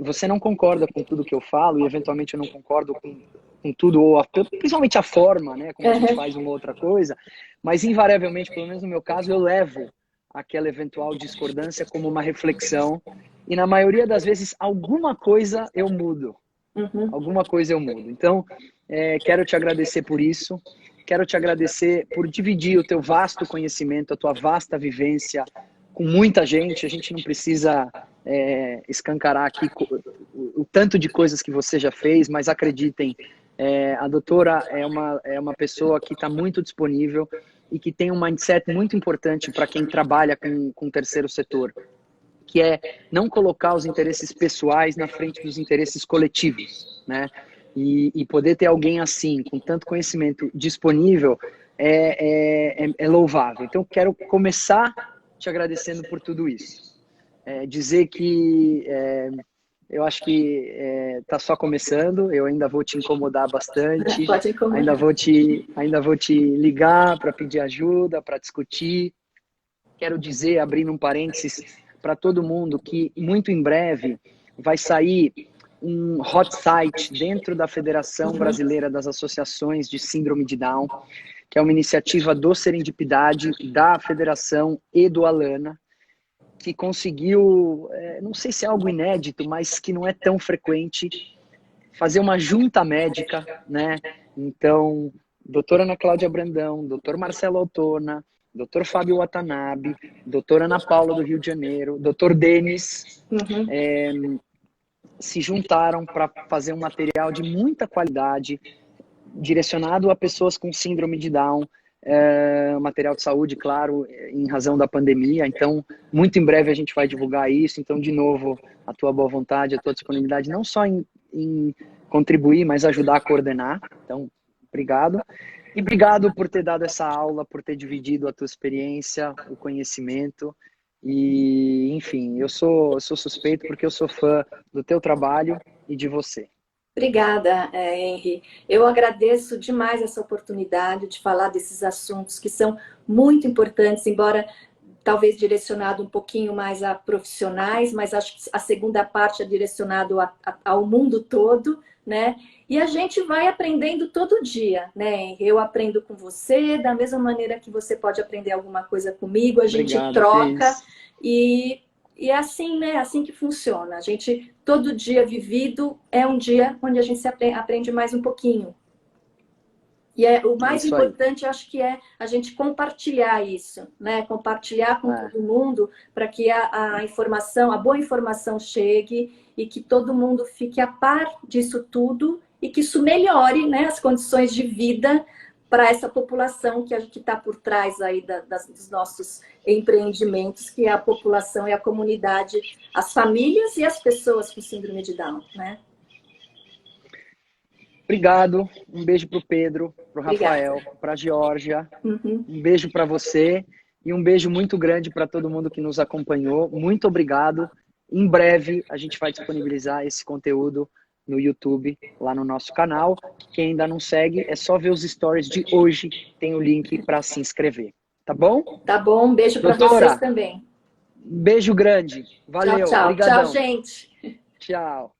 você não concorda com tudo que eu falo, e eventualmente eu não concordo com tudo, ou principalmente a forma, né, como a gente faz uma outra coisa, mas invariavelmente, pelo menos no meu caso, eu levo aquela eventual discordância como uma reflexão. E na maioria das vezes, alguma coisa eu mudo. Alguma coisa eu mudo. Então, quero te agradecer por isso. Quero te agradecer por dividir o teu vasto conhecimento, a tua vasta vivência com muita gente. A gente não precisa escancarar aqui o tanto de coisas que você já fez, mas acreditem, a doutora é uma pessoa que está muito disponível e que tem um mindset muito importante para quem trabalha com o terceiro setor, que é não colocar os interesses pessoais na frente dos interesses coletivos, né? E poder ter alguém assim, com tanto conhecimento disponível, é louvável. Então, quero começar te agradecendo por tudo isso. Dizer que eu acho que está só começando, eu ainda vou te incomodar bastante, Pode incomodar. ainda vou te ligar para pedir ajuda, para discutir. Quero dizer, abrindo um parênteses, para todo mundo que muito em breve vai sair um hot site dentro da Federação Brasileira das Associações de Síndrome de Down, que é uma iniciativa do Serendipidade, da Federação e do Alana, que conseguiu, não sei se é algo inédito, mas que não é tão frequente, fazer uma junta médica, né? Então, doutora Ana Cláudia Brandão, doutor Marcelo Altona, Dr. Fábio Watanabe, doutora Ana Paula do Rio de Janeiro, Dr. Denis, se juntaram para fazer um material de muita qualidade, direcionado a pessoas com síndrome de Down, material de saúde, claro, em razão da pandemia. Então, muito em breve a gente vai divulgar isso. Então, de novo, a tua boa vontade, a tua disponibilidade, não só em contribuir, mas ajudar a coordenar. Então, obrigado. E obrigado por ter dado essa aula, por ter dividido a tua experiência, o conhecimento. E, enfim, eu sou suspeito porque eu sou fã do teu trabalho e de você. Obrigada, Henry. Eu agradeço demais essa oportunidade de falar desses assuntos que são muito importantes, embora talvez direcionado um pouquinho mais a profissionais, mas acho que a segunda parte é direcionado ao mundo todo, né? E a gente vai aprendendo todo dia, né, Henry? Eu aprendo com você, da mesma maneira que você pode aprender alguma coisa comigo, a gente troca e E é assim, né? É assim que funciona. A gente, todo dia vivido é um dia onde a gente se aprende mais um pouquinho. E o É mais isso aí. importante, acho que é a gente compartilhar isso, né? Compartilhar com É. todo mundo para que a informação, a boa informação chegue e que todo mundo fique a par disso tudo e que isso melhore, né, as condições de vida para essa população que está por trás aí dos nossos empreendimentos, que é a população e a comunidade, as famílias e as pessoas com síndrome de Down, né? Obrigado. Um beijo para o Pedro, para o Obrigada. Rafael, para a Geórgia. Uhum. Um beijo para você e um beijo muito grande para todo mundo que nos acompanhou. Muito obrigado. Em breve a gente vai disponibilizar esse conteúdo no YouTube, lá no nosso canal. Quem ainda não segue, é só ver os stories de hoje. Tem o link para se inscrever. Tá bom? Tá bom, um beijo para vocês Doutora, também. um beijo grande. Tchau, Valeu. tchau. Tchau, Obrigadão. gente. Tchau.